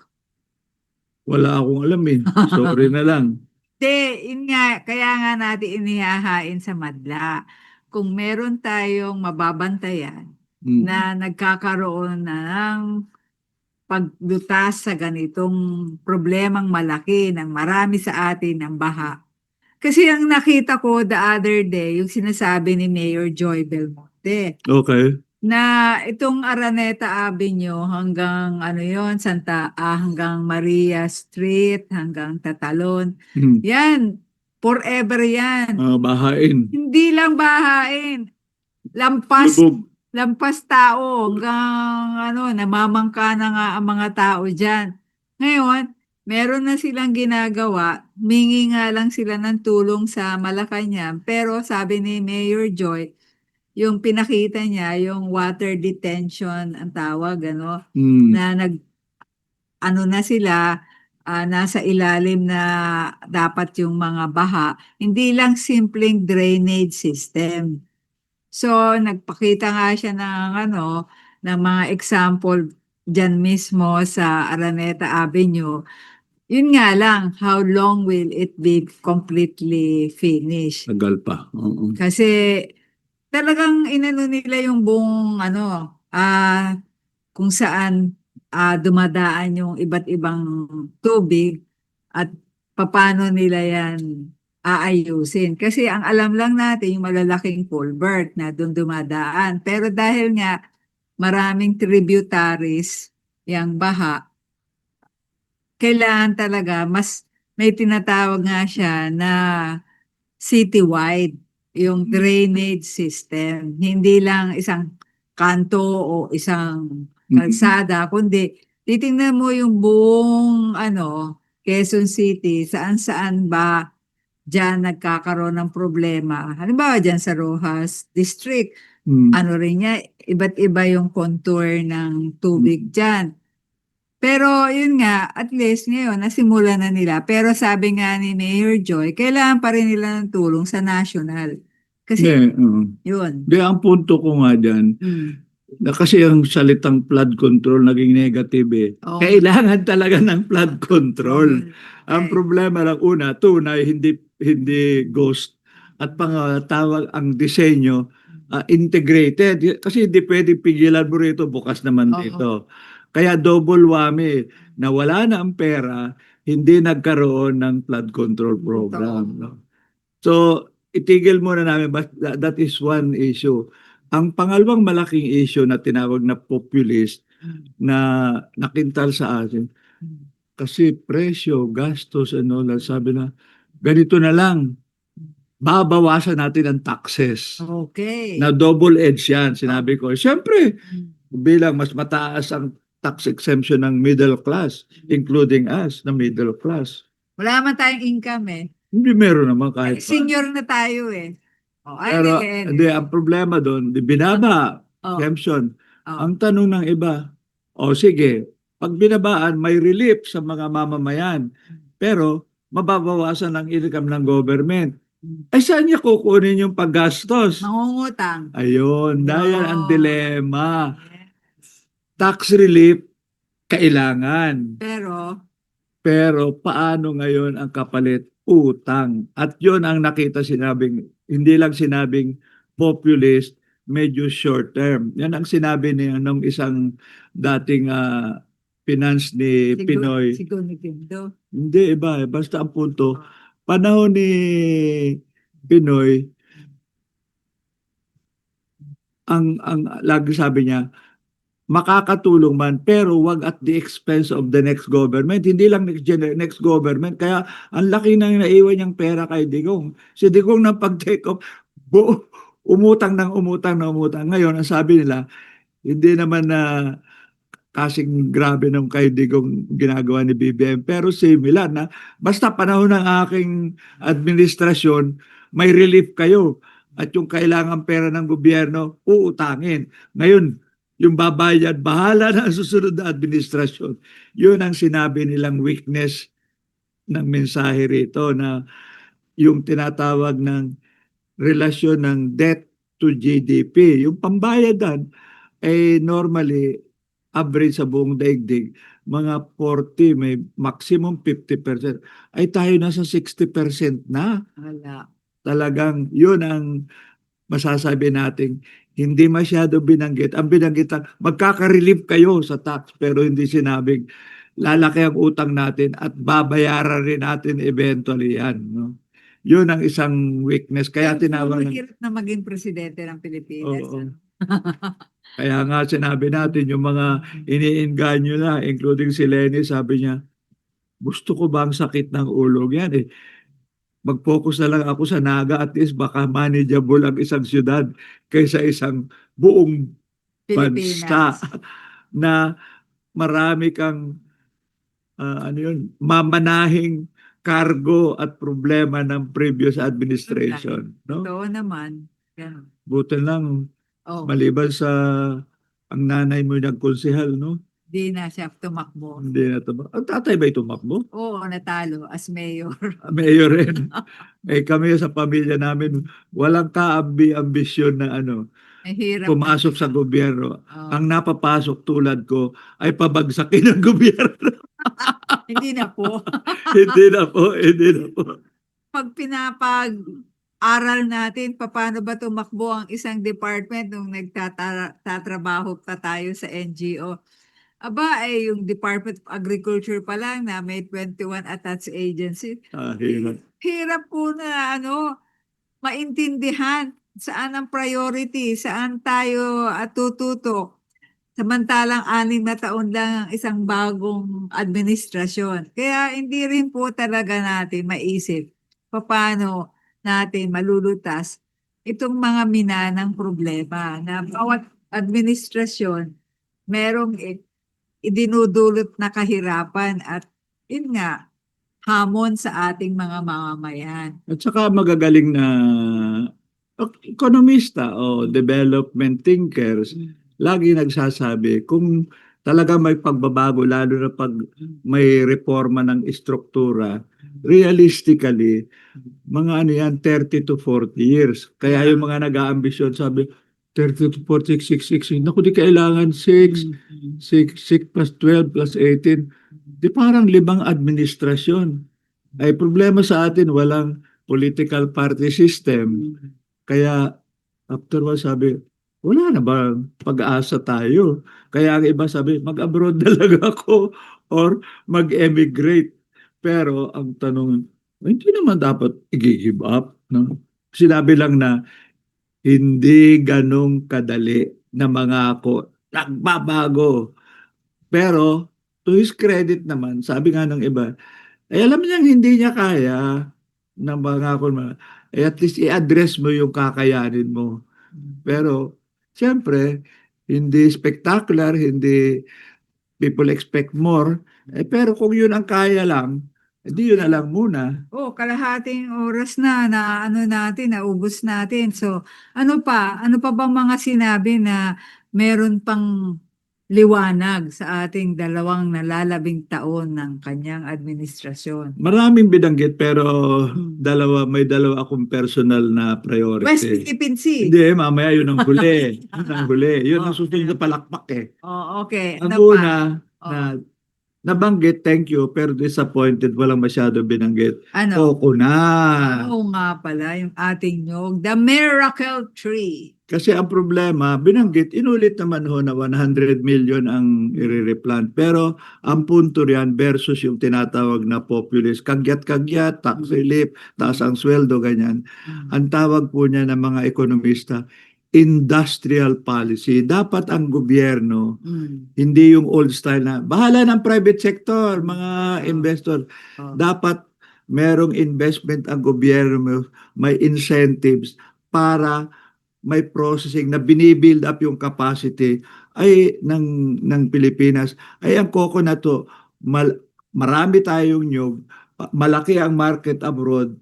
A: wala akong alam eh. Sorry na lang.
B: Hindi, yun nga, kaya nga natin inihahain sa madla. Kung meron tayong mababantayan
A: Mm.
B: na nagkakaroon na ng paglutas sa ganitong problemang malaki ng marami sa atin ng baha. Kasi ang nakita ko the other day, yung sinasabi ni Mayor Joy Belmonte,
A: Okay.
B: na itong Araneta Avenue hanggang ano yon hanggang Maria Street, hanggang Tatalon.
A: Mm.
B: Yan, forever yan.
A: Mga bahain.
B: Hindi lang bahain, lampas
A: Lubog.
B: lampas tao hanggang ano, namamangka na nga ang mga tao diyan. Ngayon, meron na silang ginagawa, mingi nga lang sila ng tulong sa Malacanang, pero sabi ni Mayor Joy, yung pinakita niya, yung water detention ang tawag, ano,
A: Mm.
B: na ano na sila, nasa ilalim na dapat yung mga baha, hindi lang simpleng drainage system. So, nagpakita nga siya ng ano, ng mga example diyan mismo sa Araneta Avenue. Yun nga lang, how long will it be completely finished?
A: Tagal pa. Oo.
B: Kasi talagang inano nila yung buong ano, kung saan dumadaan yung iba't ibang tubig at paano nila yan aayusin. Kasi ang alam lang natin yung malalaking culvert na doon dumadaan. Pero dahil nga maraming tributaries yung baha, kailangan talaga mas may tinatawag nga siya na citywide yung drainage system. Hindi lang isang kanto o isang kalsada, kundi titingnan mo yung buong ano, Quezon City, saan-saan ba diyan nagkakaroon ng problema. Halimbawa diyan sa Rojas District,
A: Mm.
B: ano rin niya, iba't iba yung contour ng tubig diyan. Pero yun nga, at least ngayon nasimula na nila. Pero sabi nga ni Mayor Joy, kailangan pa rin nila ng tulong sa national. Kasi
A: Hindi, oo.
B: yun.
A: Hindi, ang punto ko nga dyan,
B: Mm.
A: na kasi ang salitang flood control naging negative eh.
B: Oo.
A: Kailangan talaga ng flood control. Ang
B: Okay.
A: problema lang una, tunay, hindi ghost. At pangatawag ang disenyo, integrated. Kasi hindi pwedeng pigilan mo rito, bukas naman
B: Oo.
A: dito. Kaya double whammy, na wala na ang pera, hindi nagkaroon ng flood control program.
B: Totoo.
A: No? So, itigil muna namin, but that is one issue. Ang pangalawang malaking issue na tinawag na populist na nakintal sa atin, kasi presyo, gastos, sabi na, ganito na lang, babawasan natin ang taxes.
B: Okay.
A: Na double edge yan, sinabi ko. Siyempre, bilang mas mataas ang tax exemption ng middle class, including us, na middle class.
B: Wala naman tayong income eh.
A: Hindi meron naman kahit pa.
B: Senior na tayo eh. Oh,
A: Pero hindi, ang problema doon, binaba,
B: Oh.
A: exemption.
B: Oh.
A: Ang tanong ng iba, sige, pag binabaan, may relief sa mga mamamayan. Pero mababawasan ang income ng government. Ay saan niya kukunin yung paggastos?
B: Mangungutang.
A: Ayun, dahil ang
B: Yun.
A: dilema.
B: Yes.
A: Tax relief, kailangan.
B: Pero,
A: Paano ngayon ang kapalit? Utang. At yun ang nakita sinabing, hindi lang sinabing populist, medyo short term. Yan ang sinabi niya nung isang dating finance ni Pinoy.
B: Siguro ni Pindo.
A: Hindi, iba. Basta ang punto, panahon ni Pinoy, ang lagi sabi niya, makakatulong man pero wag at the expense of the next government. Hindi lang next government. Kaya ang laki na naiwan niyang pera kay Digong. Si Digong nang pag-take off, umutang ng umutang na umutang. Ngayon, ang sabi nila, hindi naman na kasing grabe nung kay Digong ginagawa ni BBM. Pero similar na, basta panahon ng aking administrasyon, may relief kayo. At yung kailangan pera ng gobyerno, uutangin. Ngayon, yung babayad, bahala na ang susunod na administrasyon. Yun ang sinabi nilang weakness ng mensahe rito na yung tinatawag ng relasyon ng debt to GDP. Yung pambayadan, normally, average sa buong daigdig, mga 40, may maximum 50%. Ay tayo nasa 60% na.
B: Wala.
A: Talagang yun ang masasabi natin, hindi masyado binanggit. Ang binanggit lang, magkaka-relief kayo sa tax, pero hindi sinabing lalaki ang utang natin at babayaran rin natin eventually yan. No? Yun ang isang weakness. Kaya
B: Pero
A: tinawag
B: mahirap na maging presidente ng Pilipinas.
A: Oo.
B: Ano?
A: Kaya nga sinabi natin, yung mga iniinganyo na, including si Lenny, sabi niya, gusto ko ba ang sakit ng ulo yan eh. Mag-focus na lang ako sa Naga, at least baka manageable ang isang syudad kaysa isang buong bansa
B: Pilipinas.
A: na marami kang ano yun, mamanahing kargo at problema ng previous administration. No?
B: Totoo naman. Ganun.
A: Buti lang,
B: Oh,
A: maliban sa ang nanay mo nagkonsehal, no?
B: di na siya tumakbo.
A: Hindi na tumakbo. Ang tatay ba tumakbo?
B: Oo, natalo as mayor.
A: Mayor rin. Kami sa pamilya namin, walang kaambi-ambisyon na ano,
B: Mahirap
A: pumasok
B: na.
A: sa gobyerno.
B: Oh,
A: Ang napapasok tulad ko ay pabagsakin ng gobyerno.
B: hindi na po.
A: Hindi na po, hindi na po.
B: Pag pinapag-aral natin, paano ba tumakbo ang isang department nung nagtatrabaho pa tayo sa NGO? Aba, yung Department of Agriculture pa lang na may 21 attached agency.
A: Hirap.
B: Hirap po na maintindihan saan ang priority, saan tayo tututok. Samantalang 6 na taon lang ang isang bagong administrasyon. Kaya hindi rin po talaga natin maisip paano natin malulutas itong mga minanang problema na bawat administrasyon merong idinudulot na kahirapan at yun nga, hamon sa ating mga mamamayan.
A: At saka magagaling na ekonomista o development thinkers, lagi nagsasabi kung talaga may pagbabago, lalo na pag may reforma ng istruktura, realistically, mga ano yan, 30 to 40 years. Kaya yung mga nag-aambisyon, sabi, 30 to 40, 6, 6, naku, di kailangan 6, 6 plus 12 plus 18. Di parang 5 administrasyon. Ay problema sa atin, walang political party system. Kaya after all, sabi, wala na ba pag-asa tayo? Kaya ang iba sabi, mag-abroad na lang ako or mag-emigrate. Pero ang tanong, hindi naman dapat i-give up. No? Sinabi lang na hindi ganong kadali na mangako. Nagbabago. Pero to his credit naman, sabi nga ng iba, alam niyang hindi niya kaya na mangako na, at least i-address mo yung kakayanin mo. Pero, siyempre, hindi spectacular, hindi people expect more. Pero kung yun ang kaya lang, hindi yun na lang muna.
B: Kalahating oras na natin, naubos natin. So, ano pa bang mga sinabi na meron pang liwanag sa ating 2 nalalabing taon ng kanyang administrasyon?
A: Maraming binanggit pero
B: Hmm.
A: may dalawa akong personal na priority.
B: West Philippine Sea.
A: Hindi, mamaya yun ang huli. Yun ang huli. Yun ang susunod na palakpak eh.
B: Okay.
A: Ang
B: Ano pa?
A: una na Nabanggit, thank you, pero disappointed, walang masyado binanggit.
B: Ano?
A: Coconut.
B: Oo nga pala, yung ating nyog, the miracle tree.
A: Kasi ang problema, binanggit, inulit naman ho na 100 million ang i-replant. Pero ang punto riyan versus yung tinatawag na populist, kagyat-kagyat, tax relief, taas ang sweldo, ganyan. Ang tawag po niya ng mga ekonomista, industrial policy. Dapat ang gobyerno,
B: Mm.
A: hindi yung old style na, bahala ng private sector, mga investor.
B: Oh.
A: Dapat merong investment ang gobyerno, may incentives para may processing na binibuild up yung capacity ay ng Pilipinas. Ay ang coconut to, marami tayong nyug, malaki ang market abroad,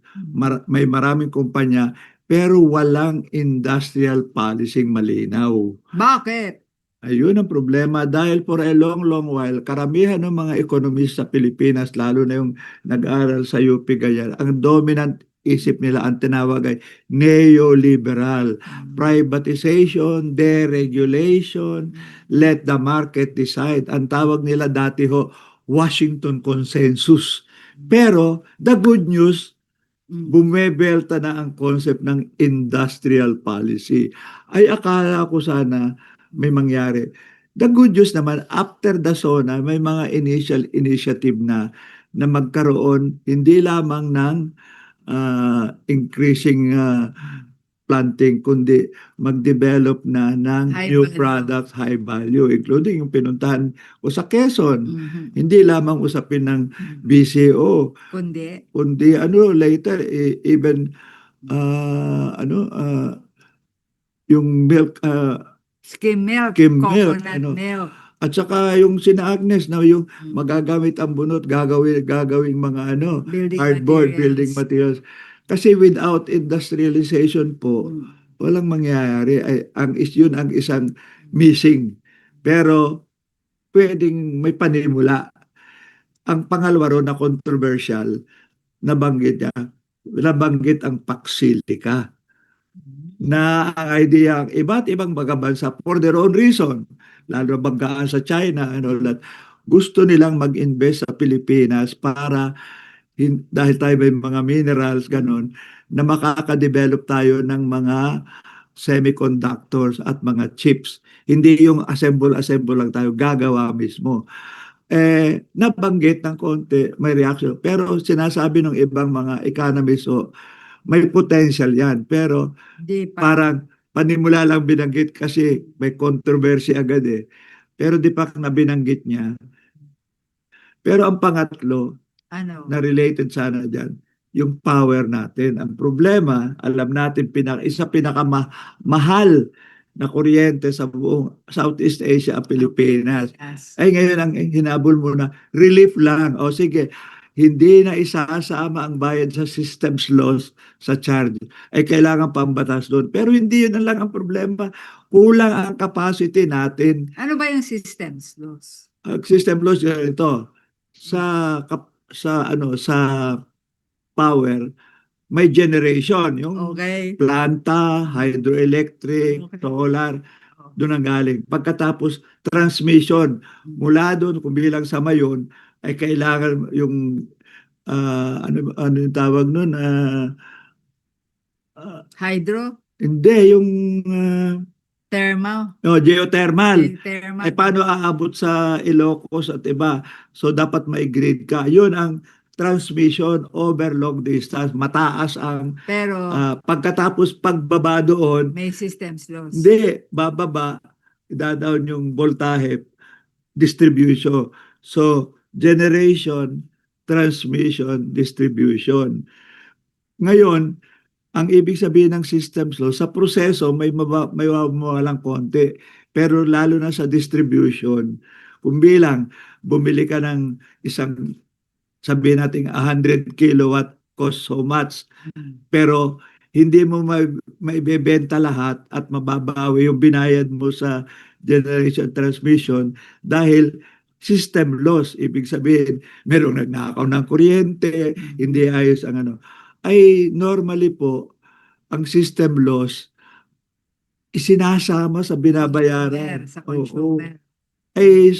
A: may maraming kumpanya, pero walang industrial policy malinaw.
B: Bakit?
A: Ayun ang problema dahil for a long, long while, karamihan ng mga ekonomista sa Pilipinas, lalo na yung nag-aral sa UP ganyan, ang dominant isip nila ang tinawag ay neoliberal. Privatization, deregulation, let the market decide. Ang tawag nila dati ho, Washington Consensus. Pero the good news, bumebelta na ang concept ng industrial policy. Ay akala ko sana may mangyari. The good news naman, after the SONA, may mga initial initiative na magkaroon hindi lamang ng increasing planting, kundi mag-develop na ng
B: High
A: new
B: value.
A: products, high value, including yung pinuntahan ko sa Quezon. Hindi lamang usapin ng BCO, kundi later, even yung milk,
B: Skim milk,
A: skim milk,
B: coconut milk.
A: at saka yung sina Agnes na yung magagamit ang bunot, gagawing mga
B: Building
A: cardboard,
B: materials.
A: building materials. Kasi without industrialization po, walang mangyayari. Yun ang isang missing. Pero pwedeng may panimula. Ang pangalawa ron na controversial, nabanggit ang Paxilica na ang idea ang iba't ibang mga bansa for their own reason, lalo banggaan sa China and all that, gusto nilang mag-invest sa Pilipinas para dahil tayo may mga minerals, ganun, na makaka-develop tayo ng mga semiconductors at mga chips. Hindi yung assemble lang tayo, gagawa mismo. Nabanggit ng konti, may reaction. Pero sinasabi ng ibang mga economists, may potential yan. Pero
B: Di pa.
A: parang panimula lang binanggit kasi may controversy agad eh. Pero di pa na binanggit niya. Pero ang pangatlo,
B: Ano?
A: na related sana dyan, yung power natin. Ang problema, alam natin, isa pinakamahal na kuryente sa buong Southeast Asia, ang Pilipinas.
B: Yes.
A: Ay ngayon ang hinabol mo na, relief lang. O sige, hindi na isasama ang bayad sa systems loss sa charge. Ay kailangan pambatas doon. Pero hindi yun lang ang problema. Kulang ang capacity natin.
B: Ano ba yung systems loss?
A: Ang system loss ito sa power, may generation, yung
B: Okay.
A: planta, hydroelectric,
B: Okay.
A: solar, doon ang galing. Pagkatapos, transmission, mula doon, kung bilang sama yun, ay kailangan yung, ano yung tawag nun?
B: Hydro?
A: Hindi, yung
B: Thermal?
A: geothermal.
B: Thermal.
A: Ay paano aabot sa Ilocos at iba? So dapat may grid ka. Yun ang transmission over long distance. Mataas ang
B: Pero
A: pagkatapos pagbaba doon,
B: may systems loss.
A: hindi, bababa, down yung voltahe, distribution. So generation, transmission, distribution. Ngayon, ang ibig sabihin ng systems law, sa proseso may mawawalang konti. Pero lalo na sa distribution, kung bilang bumili ka ng isang, sabihin natin 100 kilowatt cost so much, pero hindi mo maibebenta lahat at mababawi yung binayad mo sa generation transmission dahil system loss. Ibig sabihin, merong nagnakaw ng kuryente, hindi ayos ang ay normally po, ang system loss, isinasama sa binabayaran.
B: Sa consumer.
A: Ay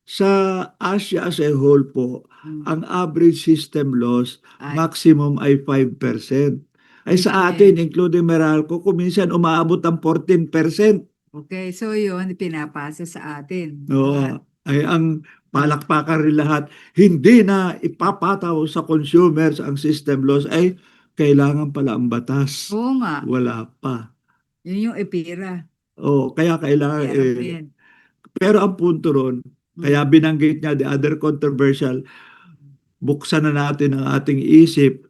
A: Sa Asia as a whole po,
B: Mm.
A: ang average system loss
B: Ay,
A: maximum ay 5%. Ay sa
B: okay.
A: atin, including Meralco, kuminsan umaabot ng 14%.
B: Okay, so yun, pinapasa sa atin.
A: Oo. Ay ang palakpakan rin lahat, hindi na ipapataw sa consumers ang system loss ay kailangan pala ang batas.
B: Oo nga,
A: Wala pa.
B: yun yung EPIRA.
A: Oo, kaya kailangan
B: Meron.
A: pero ang punto ron, kaya
B: Mm.
A: binanggit niya the other controversial, buksan na natin ang ating isip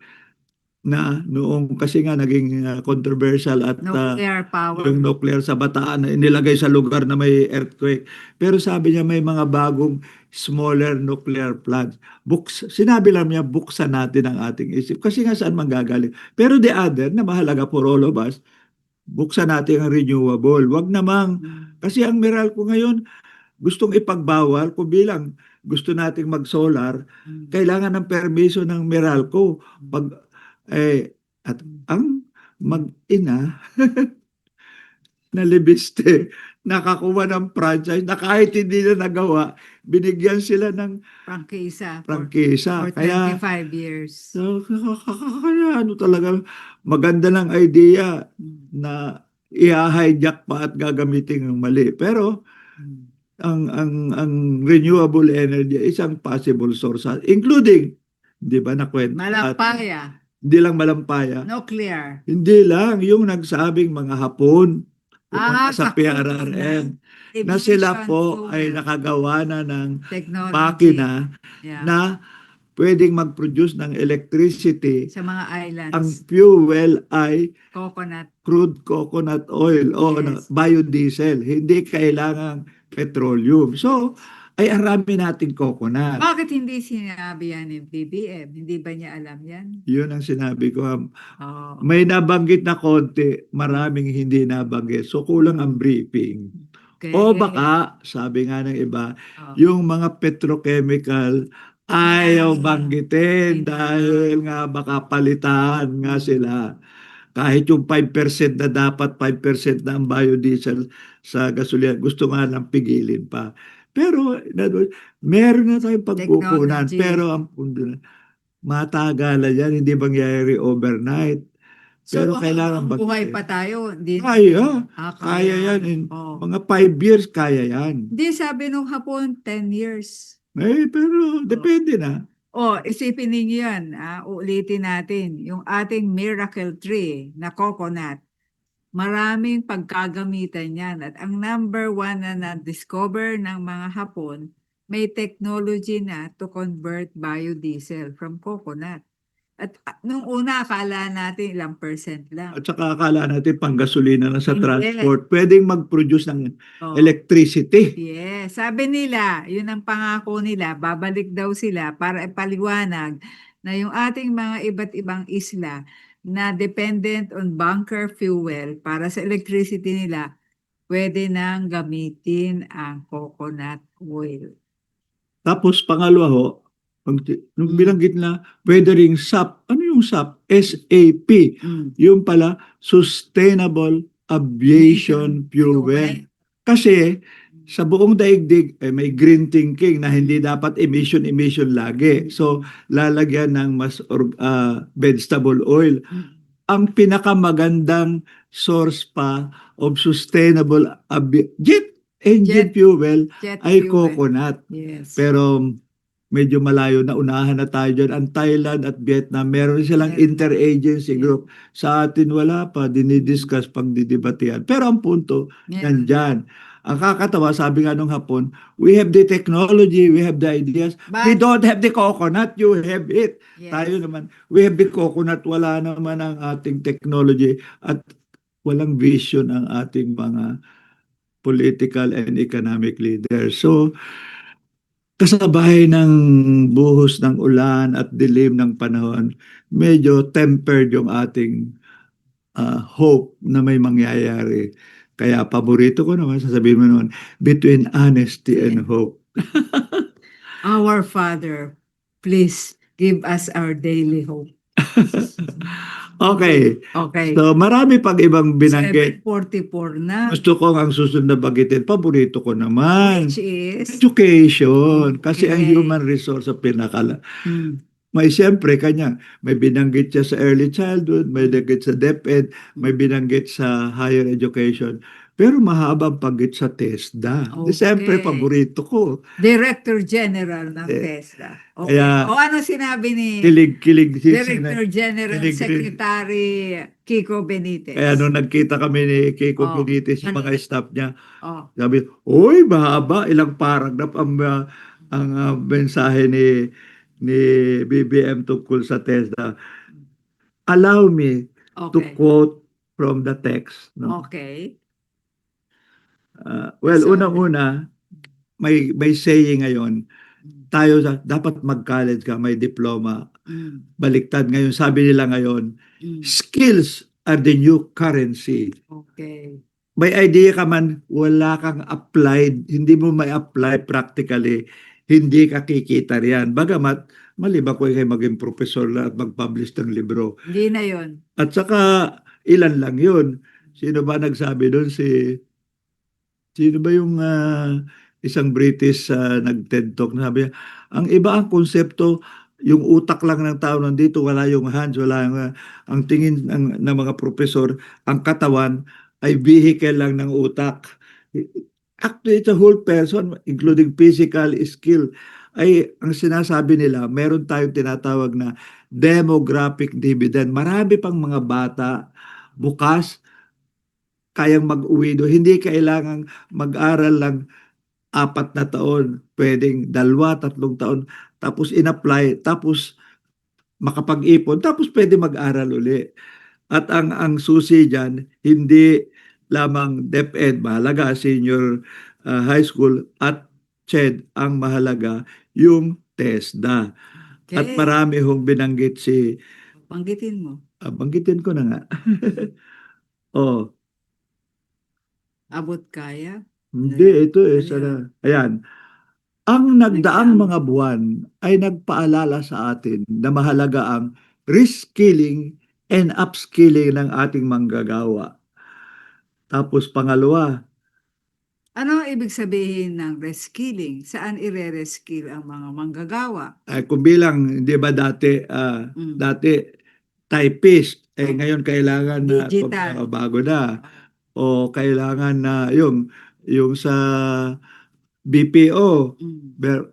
A: na noong kasi nga naging controversial at
B: Nuclear power.
A: yung nuclear sa Bataan na inilagay sa lugar na may earthquake. Pero sabi niya may mga bagong smaller nuclear plants. Sinabi lang niya buksan natin ang ating isip. Kasi nga saan manggagaling. Pero the other na mahalaga for all of us, buksan natin ang renewable. Wag namang,
B: Mm.
A: kasi ang Meralco ngayon, gustong ipagbawal kung bilang gusto nating mag-solar,
B: Mm.
A: kailangan ng permiso ng Meralco. Pag, at ang mag-ina na libiste, nakakuha ng franchise na kahit hindi na nagawa, binigyan sila ng
B: Prangkisa
A: prangkisa.
B: for
A: Kaya,
B: 25 years.
A: so, kaya ano talaga, maganda ng idea
B: Mm.
A: na i-hijack pa at gagamitin ng mali. Pero,
B: Mm.
A: ang renewable energy ay isang possible source, including, di ba, nakwento natin,
B: Malapaya,
A: hindi lang Malampaya,
B: nuclear.
A: hindi lang yung nagsabing mga Hapon pumunta sa
B: Sa cruise
A: PRRM na sila
B: emission
A: po ay
B: fuel
A: nakagawa na ng
B: technology.
A: makina
B: Yeah.
A: na pwedeng mag-produce ng electricity.
B: Sa mga
A: Ang
B: islands,
A: fuel ay
B: coconut.
A: crude coconut oil o
B: Yes.
A: biodiesel. Hindi kailangang petroleum. So, ay ang rami nating coconut.
B: Bakit hindi sinabi yan ng BBM? Hindi ba niya alam yan?
A: Yun ang sinabi ko.
B: Oo.
A: May nabanggit na konti, maraming hindi nabanggit. So, kulang ang briefing.
B: Okay.
A: O baka, sabi nga ng iba,
B: Oo.
A: yung mga petrochemical ayaw banggitin
B: Ay, na.
A: dahil nga baka palitan nga sila. Kahit yung 5% na dapat 5% na ang biodiesel sa gasolina, gusto nga lang pigilin pa. Pero meron na tayong pagkukunan.
B: Technology.
A: Pero ang punto na, matagalan yan, hindi mangyayari overnight. Pero kailangan
B: buhay
A: banggitin.
B: pa tayo. Hindi,
A: Kaya.
B: kaya.
A: Kaya yan. In
B: Oo.
A: mga 5 years, kaya yan.
B: Hindi, sabi nung Hapon, 10 years.
A: Pero depende na.
B: Isipin ninyo yan. Uulitin natin. Yung ating miracle tree na coconut. Maraming pagkagamitan yan. At ang number one na na-discover ng mga Hapon, may technology na to convert biodiesel from coconut. At nung una, akala natin ilang percent lang.
A: At saka akala natin pang gasolina na sa
B: Hindi.
A: transport. Pwedeng mag-produce ng
B: Oh.
A: electricity.
B: Yes. Sabi nila, yun ang pangako nila, babalik daw sila para ipaliwanag na yung ating mga iba't ibang isla na dependent on bunker fuel para sa electricity nila, pwede nang gamitin ang coconut oil.
A: Tapos pangalawa ho, nung
B: Mm.
A: binanggit na pwede ring SAP. Ano yung SAP? SAP. Yung pala, Sustainable Aviation Fuel. Kasi sa buong daigdig may green thinking na hindi dapat emission lagi. So lalagyan ng mas vegetable oil. Ang pinakamagandang source pa of sustainable jet engine fuel ay coconut.
B: Yes.
A: Pero medyo malayo na, unahan na tayo dyan. Ang Thailand at Vietnam, meron silang interagency group. Sa atin wala pa, dinidiscuss pang didibatihan. Pero ang punto, nandyan. Ang kakatawa, sabi nga nung Hapon, we have the technology, we have the ideas, we don't have the coconut, you have it.
B: Yes.
A: Tayo naman, we have the coconut, wala naman ang ating technology at walang vision ang ating mga political and economic leaders. So, kasabay ng buhos ng ulan at dilim ng panahon, medyo tempered yung ating hope na may mangyayari. Kaya paborito ko naman, sasabihin mo naman, between honesty and hope.
B: Our Father, please give us our daily hope.
A: Okay.
B: Okay.
A: So, marami pang ibang binanggit.
B: 744 na.
A: Gusto ko ang susunod na banggitin. Paborito ko naman.
B: Which is?
A: Education. Kasi ang
B: Okay.
A: human resource ang pinakala.
B: Mm.
A: May siyempre kanya, may binanggit siya sa early childhood, may binanggit sa DepEd, may binanggit sa higher education. Pero mahabang panggit sa TESDA. Di siyempre,
B: Okay.
A: paborito ko.
B: Director General ng
A: Eh,
B: TESDA. Okay.
A: Kaya,
B: O ano sinabi ni
A: kilig-kilig si
B: Director General
A: kilig-
B: Secretary Kiko Benitez?
A: Kaya nung nagkita kami ni Kiko
B: Oh,
A: Benitez, yung
B: ano?
A: mga staff niya,
B: Oh,
A: sabi, uy, mahaba, ilang paragraph ang mensahe ni BBM tungkol sa TESDA. Allow me to
B: okay.
A: quote from the text. No?
B: Okay.
A: Well,
B: So,
A: unang-una, may saying ngayon, tayo dapat mag-college ka, may diploma.
B: mm,
A: Baliktad ngayon, sabi nila ngayon,
B: mm,
A: skills are the new currency.
B: okay.
A: May idea ka man, wala kang applied, hindi mo may apply practically, hindi ka kikita riyan. Bagamat, maliban ko kayo maging professor na at mag-publish ng libro.
B: Hindi na yun.
A: At saka, ilan lang yun. Sino ba nagsabi doon? Sino ba yung isang British nag-TED Talk na sabi, ang iba ang konsepto, yung utak lang ng tao nandito, wala yung hands, wala yung, ang tingin ng mga profesor, ang katawan ay vehicle lang ng utak. Actually, it's a whole person, including physical skill. Ay, ang sinasabi nila, meron tayong tinatawag na demographic dividend. Marami pang mga bata bukas kayang mag-uwi doon. Hindi kailangang mag-aral lang 4 na taon. Pwedeng 2, 3 taon. Tapos in-apply. Tapos makapag-ipon. Tapos pwede mag-aral uli. At ang susi dyan, hindi lamang DepEd, mahalaga, senior high school, at CHED, ang mahalaga, yung TESDA. At
B: Okay.
A: marami hong binanggit
B: Banggitin mo.
A: banggitin ko na nga. Oh,
B: Abot kaya?
A: hindi, ito
B: Ano
A: sana.
B: yun?
A: Ayan. Ang nagdaang
B: Nagdaang.
A: mga buwan ay nagpaalala sa atin na mahalaga ang reskilling and upskilling ng ating manggagawa. Tapos pangalawa,
B: Ano ang ibig sabihin ng reskilling? Saan ire-reskill ang mga manggagawa?
A: ay kung bilang, di ba dati,
B: Mm.
A: dati typist,
B: Oh,
A: ngayon kailangan na
B: digital.
A: bago na. O kailangan na yung sa BPO.
B: Mm.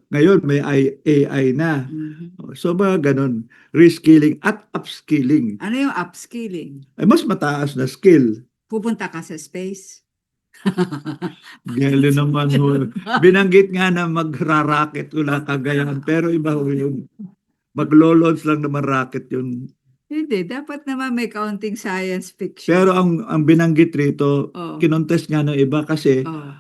A: Ngayon may AI na.
B: Mhm.
A: So mga ganun, reskilling at upskilling.
B: Ano yung upskilling?
A: Ay mas mataas na skill.
B: Pupunta ka sa space?
A: Gelo naman ho. Binanggit nga na magra-rocket wala kagayan, pero iba ho yun. Maglo-launch lang naman rocket yun.
B: Hindi, dapat naman may kaunting science fiction.
A: Pero ang binanggit rito,
B: Oh.
A: kinontest nga ng iba kasi
B: Oh.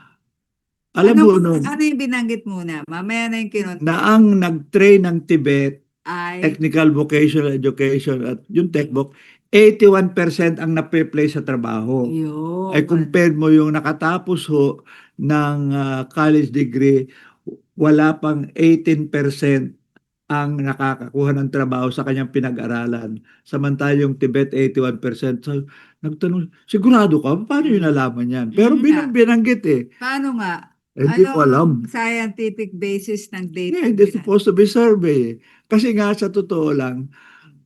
A: alam mo no,
B: Ano yung binanggit muna? Mamaya na yung kinontent.
A: na ang nag-train ng Tibet,
B: Ay,
A: technical vocational education at yung TechVoc, 81% ang nape-play sa trabaho.
B: yun.
A: Ay compared mo yung nakatapos ho ng college degree, wala pang 18% ang nakakakuha ng trabaho sa kanyang pinag-aralan. Samantalang yung Tibet, 81%. So, nagtanong, sigurado ka? Paano yun nalaman yan? Pero
B: nga.
A: binanggit eh.
B: Paano nga?
A: Hindi ko alam.
B: Scientific basis ng data?
A: Yeah, it's supposed to be survey. Kasi nga sa totoo lang,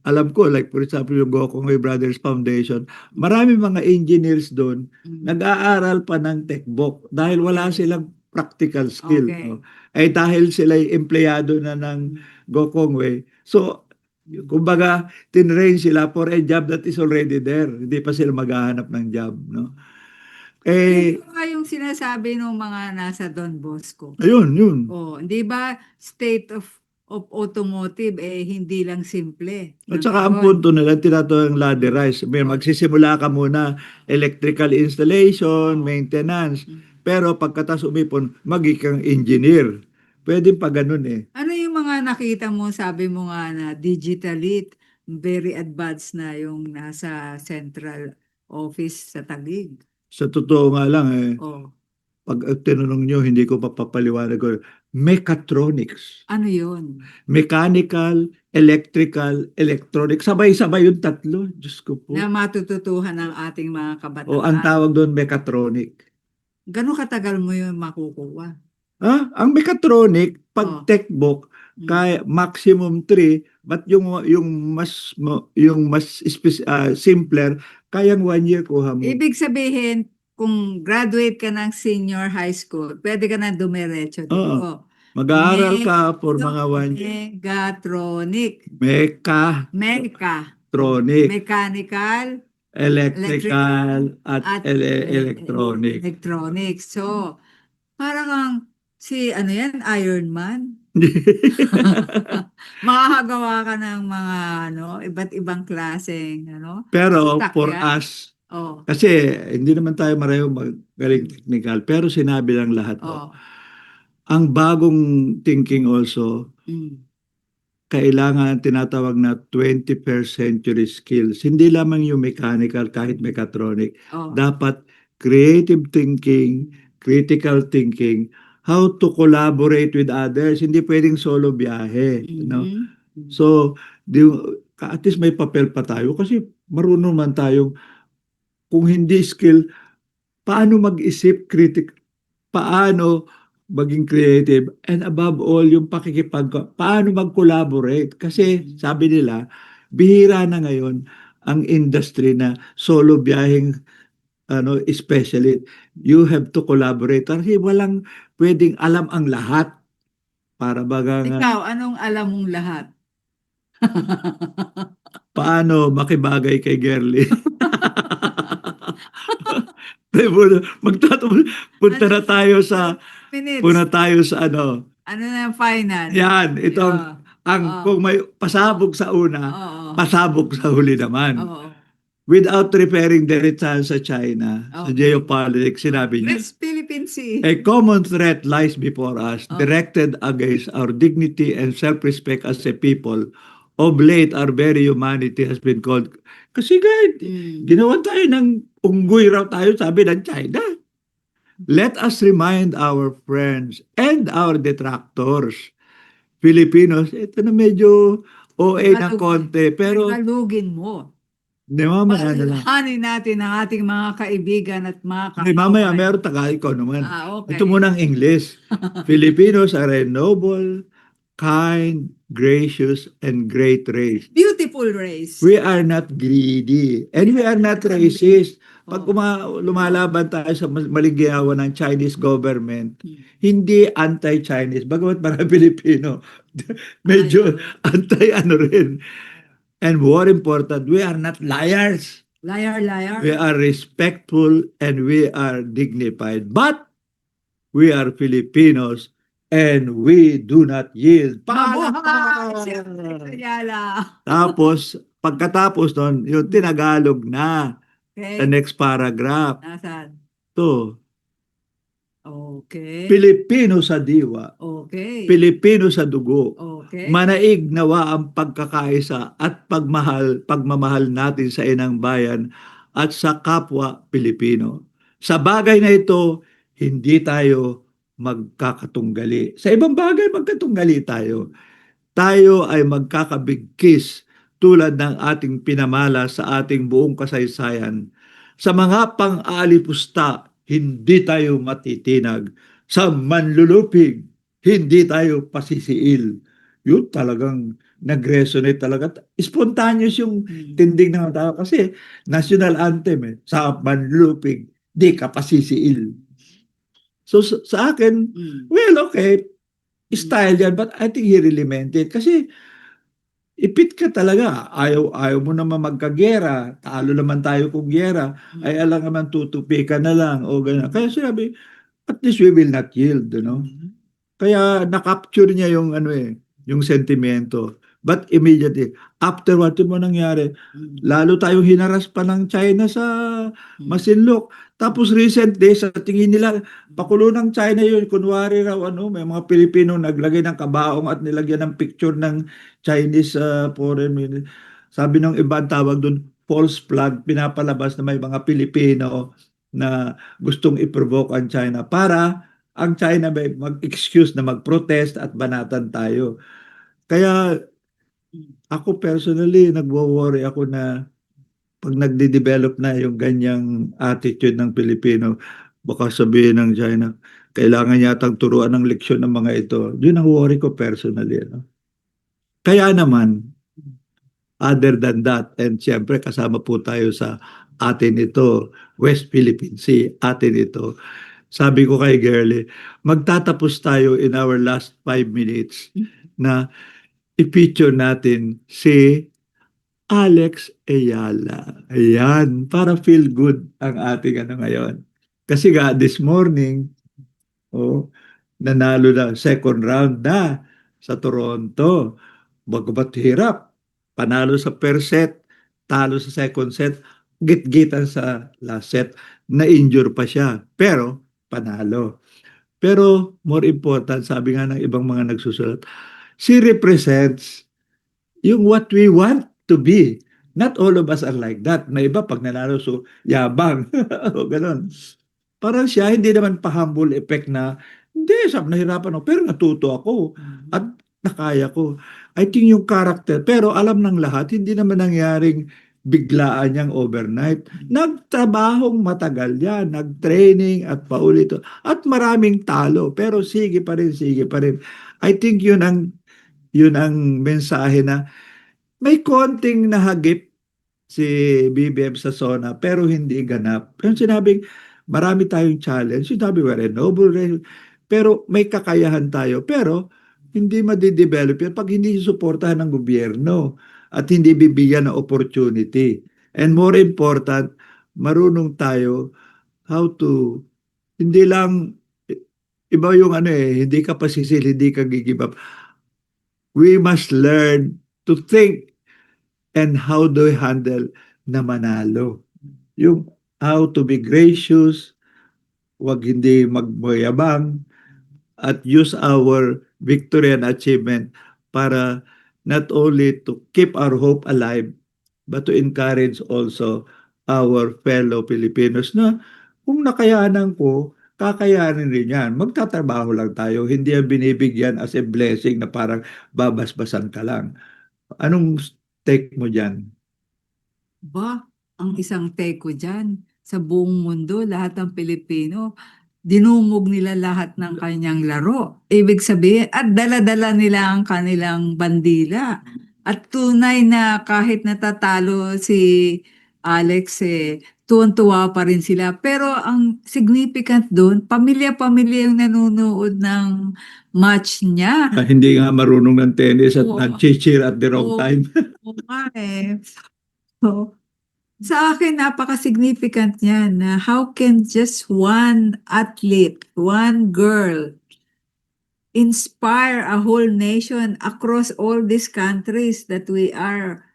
A: alam ko, like for example, yung Gokongwei Brothers Foundation, marami mga engineers doon, nag-aaral pa ng TechVoc dahil wala silang practical skill.
B: Okay.
A: No? Ay dahil sila empleyado na ng Gokongwei. So, kumbaga, tinrain sila for a job that is already there. Hindi pa sila maghahanap ng job. No?
B: Ito nga yung sinasabi ng mga nasa Don Bosco.
A: Yun.
B: Oh, hindi ba state of automotive hindi lang simple.
A: At saka ang punto nila, tinatawag ladderized. Magsisimula ka muna, electrical installation, maintenance. Pero pagkatas umipon, magiging engineer. Pwede pa ganun eh.
B: Ano yung mga nakita mo, sabi mo nga na digitally, very advanced na yung nasa central office sa Taguig.
A: Sa totoo nga lang
B: Oh.
A: pag tinanong nyo, hindi ko papapaliwanag ko. mechatronics.
B: Ano yun?
A: Mechanical, electrical, electronic. Sabay-sabay yung tatlo. Diyos ko po.
B: Na matututuhan ng ating mga
A: O ang
B: kabataan.
A: tawag doon, mechatronic.
B: Gano'ng katagal mo yun makukuha?
A: Ang mechatronic, pag
B: Oh.
A: techbook,
B: Mm.
A: kaya maximum 3, but yung mas simpler, kayang 1 year kuha mo.
B: Ibig sabihin, kung graduate ka ng senior high school, pwede ka na dumiretso
A: Oo.
B: dito.
A: Mag-aaral ka for mga 1 year.
B: Megatronic,
A: Mechatronic,
B: mechanical,
A: electrical, at
B: at
A: electronic.
B: electronics. So, parang kang si ano yan, Iron Man. Makakagawa ka ng mga iba't ibang klaseng
A: Pero for
B: sasakyan.
A: us,
B: Oh.
A: kasi hindi naman tayo mareho magaling technical, pero sinabi lang lahat
B: Oh.
A: ang bagong thinking also,
B: Mm.
A: kailangan tinatawag na 21st century skills. Hindi lamang yung mechanical, kahit mechatronic.
B: Oh.
A: Dapat creative thinking, critical thinking, how to collaborate with others. Hindi pwedeng solo biyahe.
B: Mhm.
A: So, at least may papel pa tayo kasi marunong man tayo. Kung hindi skill, paano mag-isip, paano maging creative, and above all, yung paano mag-collaborate. Kasi sabi nila, bihira na ngayon ang industry na solo biyaheng especially. You have to collaborate. Kasi walang pwedeng alam ang lahat. Para bagang
B: Ikaw, anong alam mong lahat?
A: paano makibagay kay Gerly. Punta na tayo sa
B: Minutes.
A: ano.
B: Ano na yung final?
A: Yan, itong kung may pasabog sa una, pasabog sa huli naman. Without referring diretsahan sa China, sa geopolitics, sinabi niya,
B: Let's Philippine Sea.
A: a common threat lies before us, directed against our dignity and self-respect as a people. Of late, our very humanity has been called, kasi ginawan tayo ng unggoy raw tayo, sabi ng China. Let us remind our friends and our detractors, Filipinos, ito na medyo OA ng konti, pero
B: Tagalogin mo.
A: di mamaya na lang.
B: Paalahanin natin ang ating mga kaibigan at mga
A: Hindi, mamaya meron Tagalog ko naman.
B: okay.
A: Ito muna ang English. Filipinos are a noble, kind, gracious, and great race.
B: Beautiful race.
A: We are not greedy. And we are not racist. Pag lumalaban tayo sa maligyawan ng Chinese government, hindi anti-Chinese. Bagamat marami Pilipino, medyo anti-ano rin. And more important, we are not liars.
B: Liar, liar.
A: We are respectful and we are dignified. But we are Filipinos and we do not yield. Tapos, pagkatapos nun, yung tinagalog na sa next paragraph.
B: Nasaan?
A: To,
B: Okay.
A: Pilipino sa diwa,
B: Okay.
A: Pilipino sa dugo,
B: Okay.
A: manaig nawa ang pagkakaisa at pagmamahal natin sa inang bayan at sa kapwa Pilipino. Sa bagay na ito, hindi tayo magkakatunggali. Sa ibang bagay, magkatunggali tayo. Tayo ay magkakabigkis tulad ng ating pinamala sa ating buong kasaysayan. Sa mga pang-aalipusta, hindi tayo matitinag. Sa manlulupig, hindi tayo pasisiil. Yun talagang nag-resonate talaga. Spontaneous yung tindig ng tao kasi national anthem sa manlulupig, di ka pasisiil. So sa akin, well, okay, style yan, but I think he really meant it. Kasi ipit ka talaga. Ayaw mo naman magkagera. Talo naman tayo kung gera. Ay alam naman tutupi ka na lang o gano'n. Kaya sinabi, at least we will not yield, Kaya na-capture niya yung yung sentimento. But immediately, afterward, mo nangyari, lalo tayong hinaras pa ng China sa Masinloc. Tapos recently, sa tingin nila, pakulo ng China yun, kunwari raw, may mga Pilipino naglagay ng kabaong at nilagyan ng picture ng Chinese foreign minister. Sabi ng iba, tawag doon, false flag, pinapalabas na may mga Pilipino na gustong i-provoke ang China para Ang China may mag-excuse na mag-protest at banatan tayo. Kaya ako personally, nagwo-worry ako na pag nagde-develop na yung ganyang attitude ng Pilipino, baka sabihin ng China, kailangan yatang turuan ng leksyon ng mga ito. Yun ang worry ko personally. Ano? Kaya naman, other than that, and siyempre kasama po tayo sa atin ito, West Philippine Sea, atin ito. Sabi ko kay Girlie, magtatapos tayo in our last 5 minutes na i-feature natin si Alex Ayala. Ayan, para feel good ang ating ano ngayon. Kasi nga, this morning, oh, nanalo na second round na sa Toronto. Bagamat hirap, panalo sa first set, talo sa second set, git-gitan sa last set, na-injure pa siya. Pero, panalo. Pero, more important, sabi nga ng ibang mga nagsusulat, she represents yung what we want to be. Not all of us are like that. Na iba pag nanalo so yabang. O ganun. Parang siya hindi naman pa-humble effect na hindi, nahirapan ako pero natuto ako at nakaya ko. I think yung character, pero alam ng lahat, hindi naman nangyaring biglaan niyang overnight. Nagtrabahong matagal yan, nag-training at paulit. At maraming talo, pero sige pa rin, sige pa rin. I think yun ang mensahe na may konting nahagip si BBM sa SONA pero hindi ganap. Yung sinabing marami tayong challenge, sinabi we're a noble race, pero may kakayahan tayo. Pero hindi madidevelop yan pag hindi suportahan ng gobyerno at hindi bibigyan ng opportunity. And more important, marunong tayo how to, hindi lang, iba yung ano hindi ka pasisil, hindi ka give up. We must learn to think and how do we handle na manalo. Yung how to be gracious, wag hindi magmayabang, at use our victory and achievement para not only to keep our hope alive, but to encourage also our fellow Filipinos na kung nakayanan ko, kakayanin rin yan. Magtatrabaho lang tayo. Hindi yan binibigyan as a blessing na parang babasbasan ka lang. Anong take mo dyan?
B: Ba, ang isang teko dyan, sa buong mundo, lahat ng Pilipino, dinumog nila lahat ng kanyang laro. Ibig sabihin, at dala-dala nila ang kanilang bandila. At tunay na kahit natatalo si Alex, tuwan-tuwa pa rin sila. Pero ang significant doon, pamilya-pamilya yung nanonood ng match niya.
A: Hindi nga marunong ng tennis at
B: Oo.
A: nag-cheer at the wrong
B: Oo.
A: time.
B: Oo nga eh. So, sa akin, napaka-significant niyan na how can just one athlete, one girl, inspire a whole nation across all these countries that we are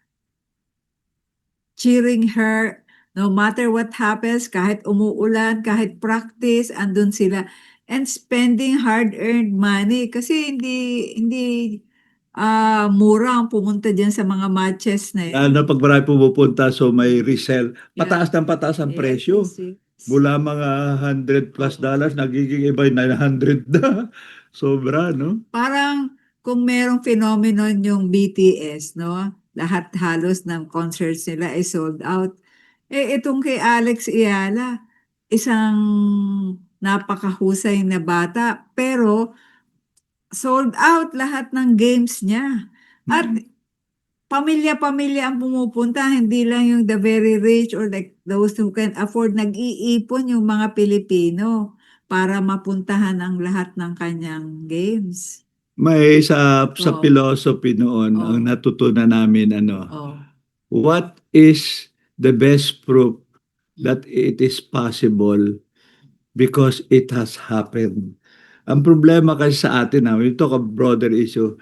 B: cheering her no matter what happens, kahit umuulan, kahit practice, andun sila. And spending hard-earned money kasi hindi mura ang pumunta diyan sa mga matches na yan.
A: Lalo na pag marami pumupunta, so may resell.
B: Yeah.
A: Pataas ng pataas ang presyo.
B: Yes, yes.
A: Mula mga $100+, nagiging iba yung 900 na. Sobra, no?
B: Parang kung merong phenomenon yung BTS, no? Lahat halos ng concerts nila ay sold out. Itong kay Alex Ayala, isang napakahusay na bata, pero sold out lahat ng games niya. At pamilya-pamilya ang pumupunta, hindi lang yung the very rich or like those who can afford. Nag-iipon yung mga Pilipino para mapuntahan ang lahat ng kanyang games.
A: May sa
B: Oh.
A: philosophy noon,
B: Oh.
A: ang natutunan namin,
B: Oh.
A: what is the best proof that it is possible because it has happened. Ang problema kasi sa atin, we talk of broader issue,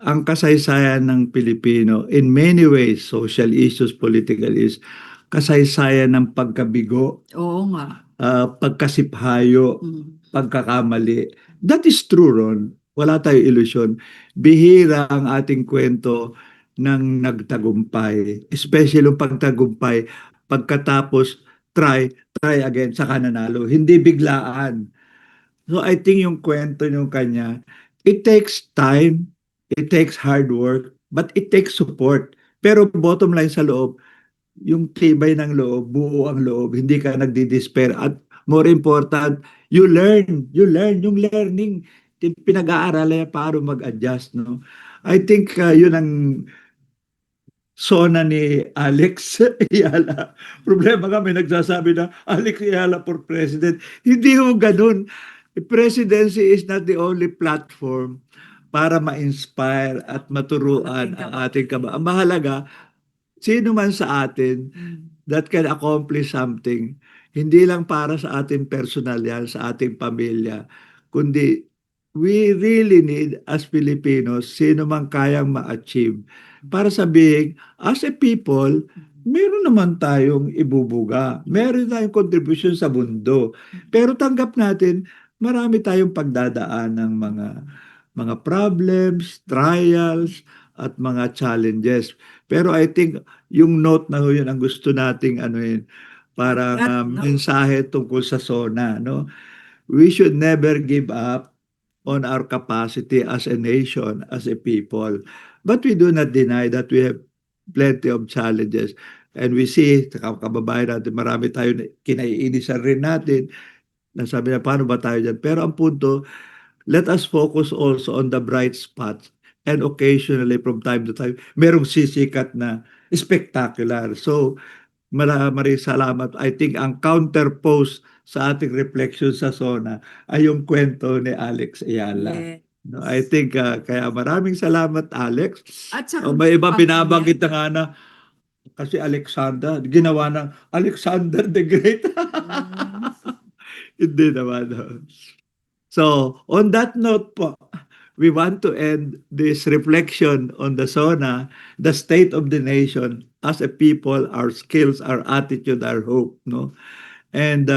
A: ang kasaysayan ng Pilipino, in many ways, social issues, political issues, kasaysayan ng pagkabigo,
B: Oo nga.
A: pagkasiphayo, pagkakamali. That is true, Ron. Wala tayong ilusyon. Bihira ang ating kwento ng nagtagumpay. Especially yung pagtagumpay, pagkatapos try again, saka nanalo. Hindi biglaan. So I think yung kwento yung kanya, it takes time, it takes hard work, but it takes support. Pero bottom line sa loob, yung tibay ng loob, buo ang loob, hindi ka nagdi-despair. At more important, you learn, yung learning, pinag-aaralan niya paano mag-adjust, no? I think yun ang sona ni Alex Ayala. Problema nga, may nagsasabi na Alex Ayala for president. Hindi ho ganun. Presidency is not the only platform para ma-inspire at maturuan ang ating kababayan. Ang mahalaga, sino man sa atin that can accomplish something, hindi lang para sa ating personal yan, sa ating pamilya, kundi we really need as Filipinos, sino man kayang ma-achieve. Para sabihin, as a people, meron naman tayong ibubuga. Meron tayong contribution sa mundo. Pero tanggap natin, marami tayong pagdadaan ng mga problems, trials, at mga challenges. Pero I think yung note na yun ang gusto nating ano yun, para mensahe tungkol sa SONA, no? We should never give up on our capacity as a nation, as a people. But we do not deny that we have plenty of challenges. And we see, sa kababayan natin, marami tayo kinaiinisan rin natin, na sabi na, paano ba tayo dyan? Pero ang punto, let us focus also on the bright spots. And occasionally, from time to time, merong sisikat na spectacular. So, maraming salamat. I think ang counterpose sa ating reflection sa SONA ay yung kwento ni Alex Ayala.
B: Yes.
A: No, I think kaya maraming salamat, Alex.
B: At saka,
A: May iba binabanggit na nga na kasi Alexander, ginawa ng Alexander the Great. Hindi naman. No. So, on that note po, we want to end this reflection on the SONA, the state of the nation as a people, our skills, our attitude, our hope, no? And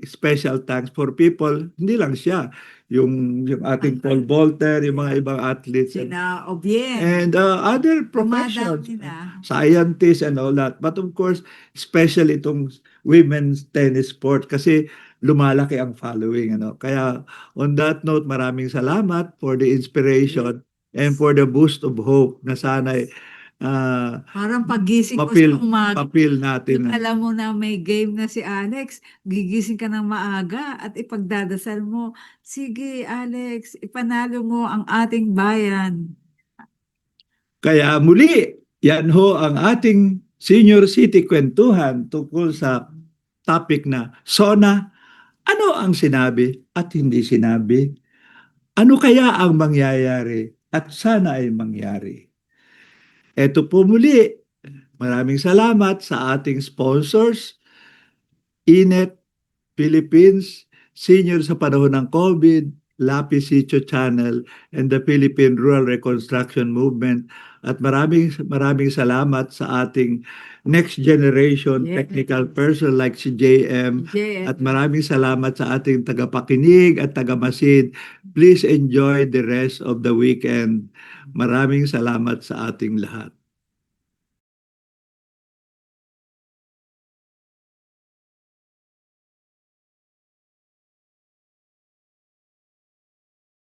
A: special thanks for people, hindi lang siya, yung ating Paul Volter, yung mga ibang athletes,
B: sina Obien,
A: and other professions,
B: dumadami na.
A: scientists and all that. But of course, especially itong women's tennis sport kasi lumalaki ang following. Ano? Kaya on that note, maraming salamat for the inspiration and for the boost of hope na sana'y
B: Parang pagising ko
A: papil,
B: sa umaga,
A: papil natin.
B: alam mo na may game na si Alex, gigising ka ng maaga at ipagdadasal mo, sige Alex, ipanalo mo ang ating bayan.
A: Kaya muli, yan ho ang ating Senior City Kwentuhan tungkol sa topic na SONA. Ano ang sinabi at hindi sinabi? Ano kaya ang mangyayari at sana ay mangyari? Ito po muli, maraming salamat sa ating sponsors, Inet Philippines, Senior sa panahon ng COVID, Lapis Sitio Channel, and the Philippine Rural Reconstruction Movement. At maraming salamat sa ating next generation technical person like si JM. At maraming salamat sa ating tagapakinig at tagamasid. Please enjoy the rest of the weekend. Maraming salamat sa ating lahat.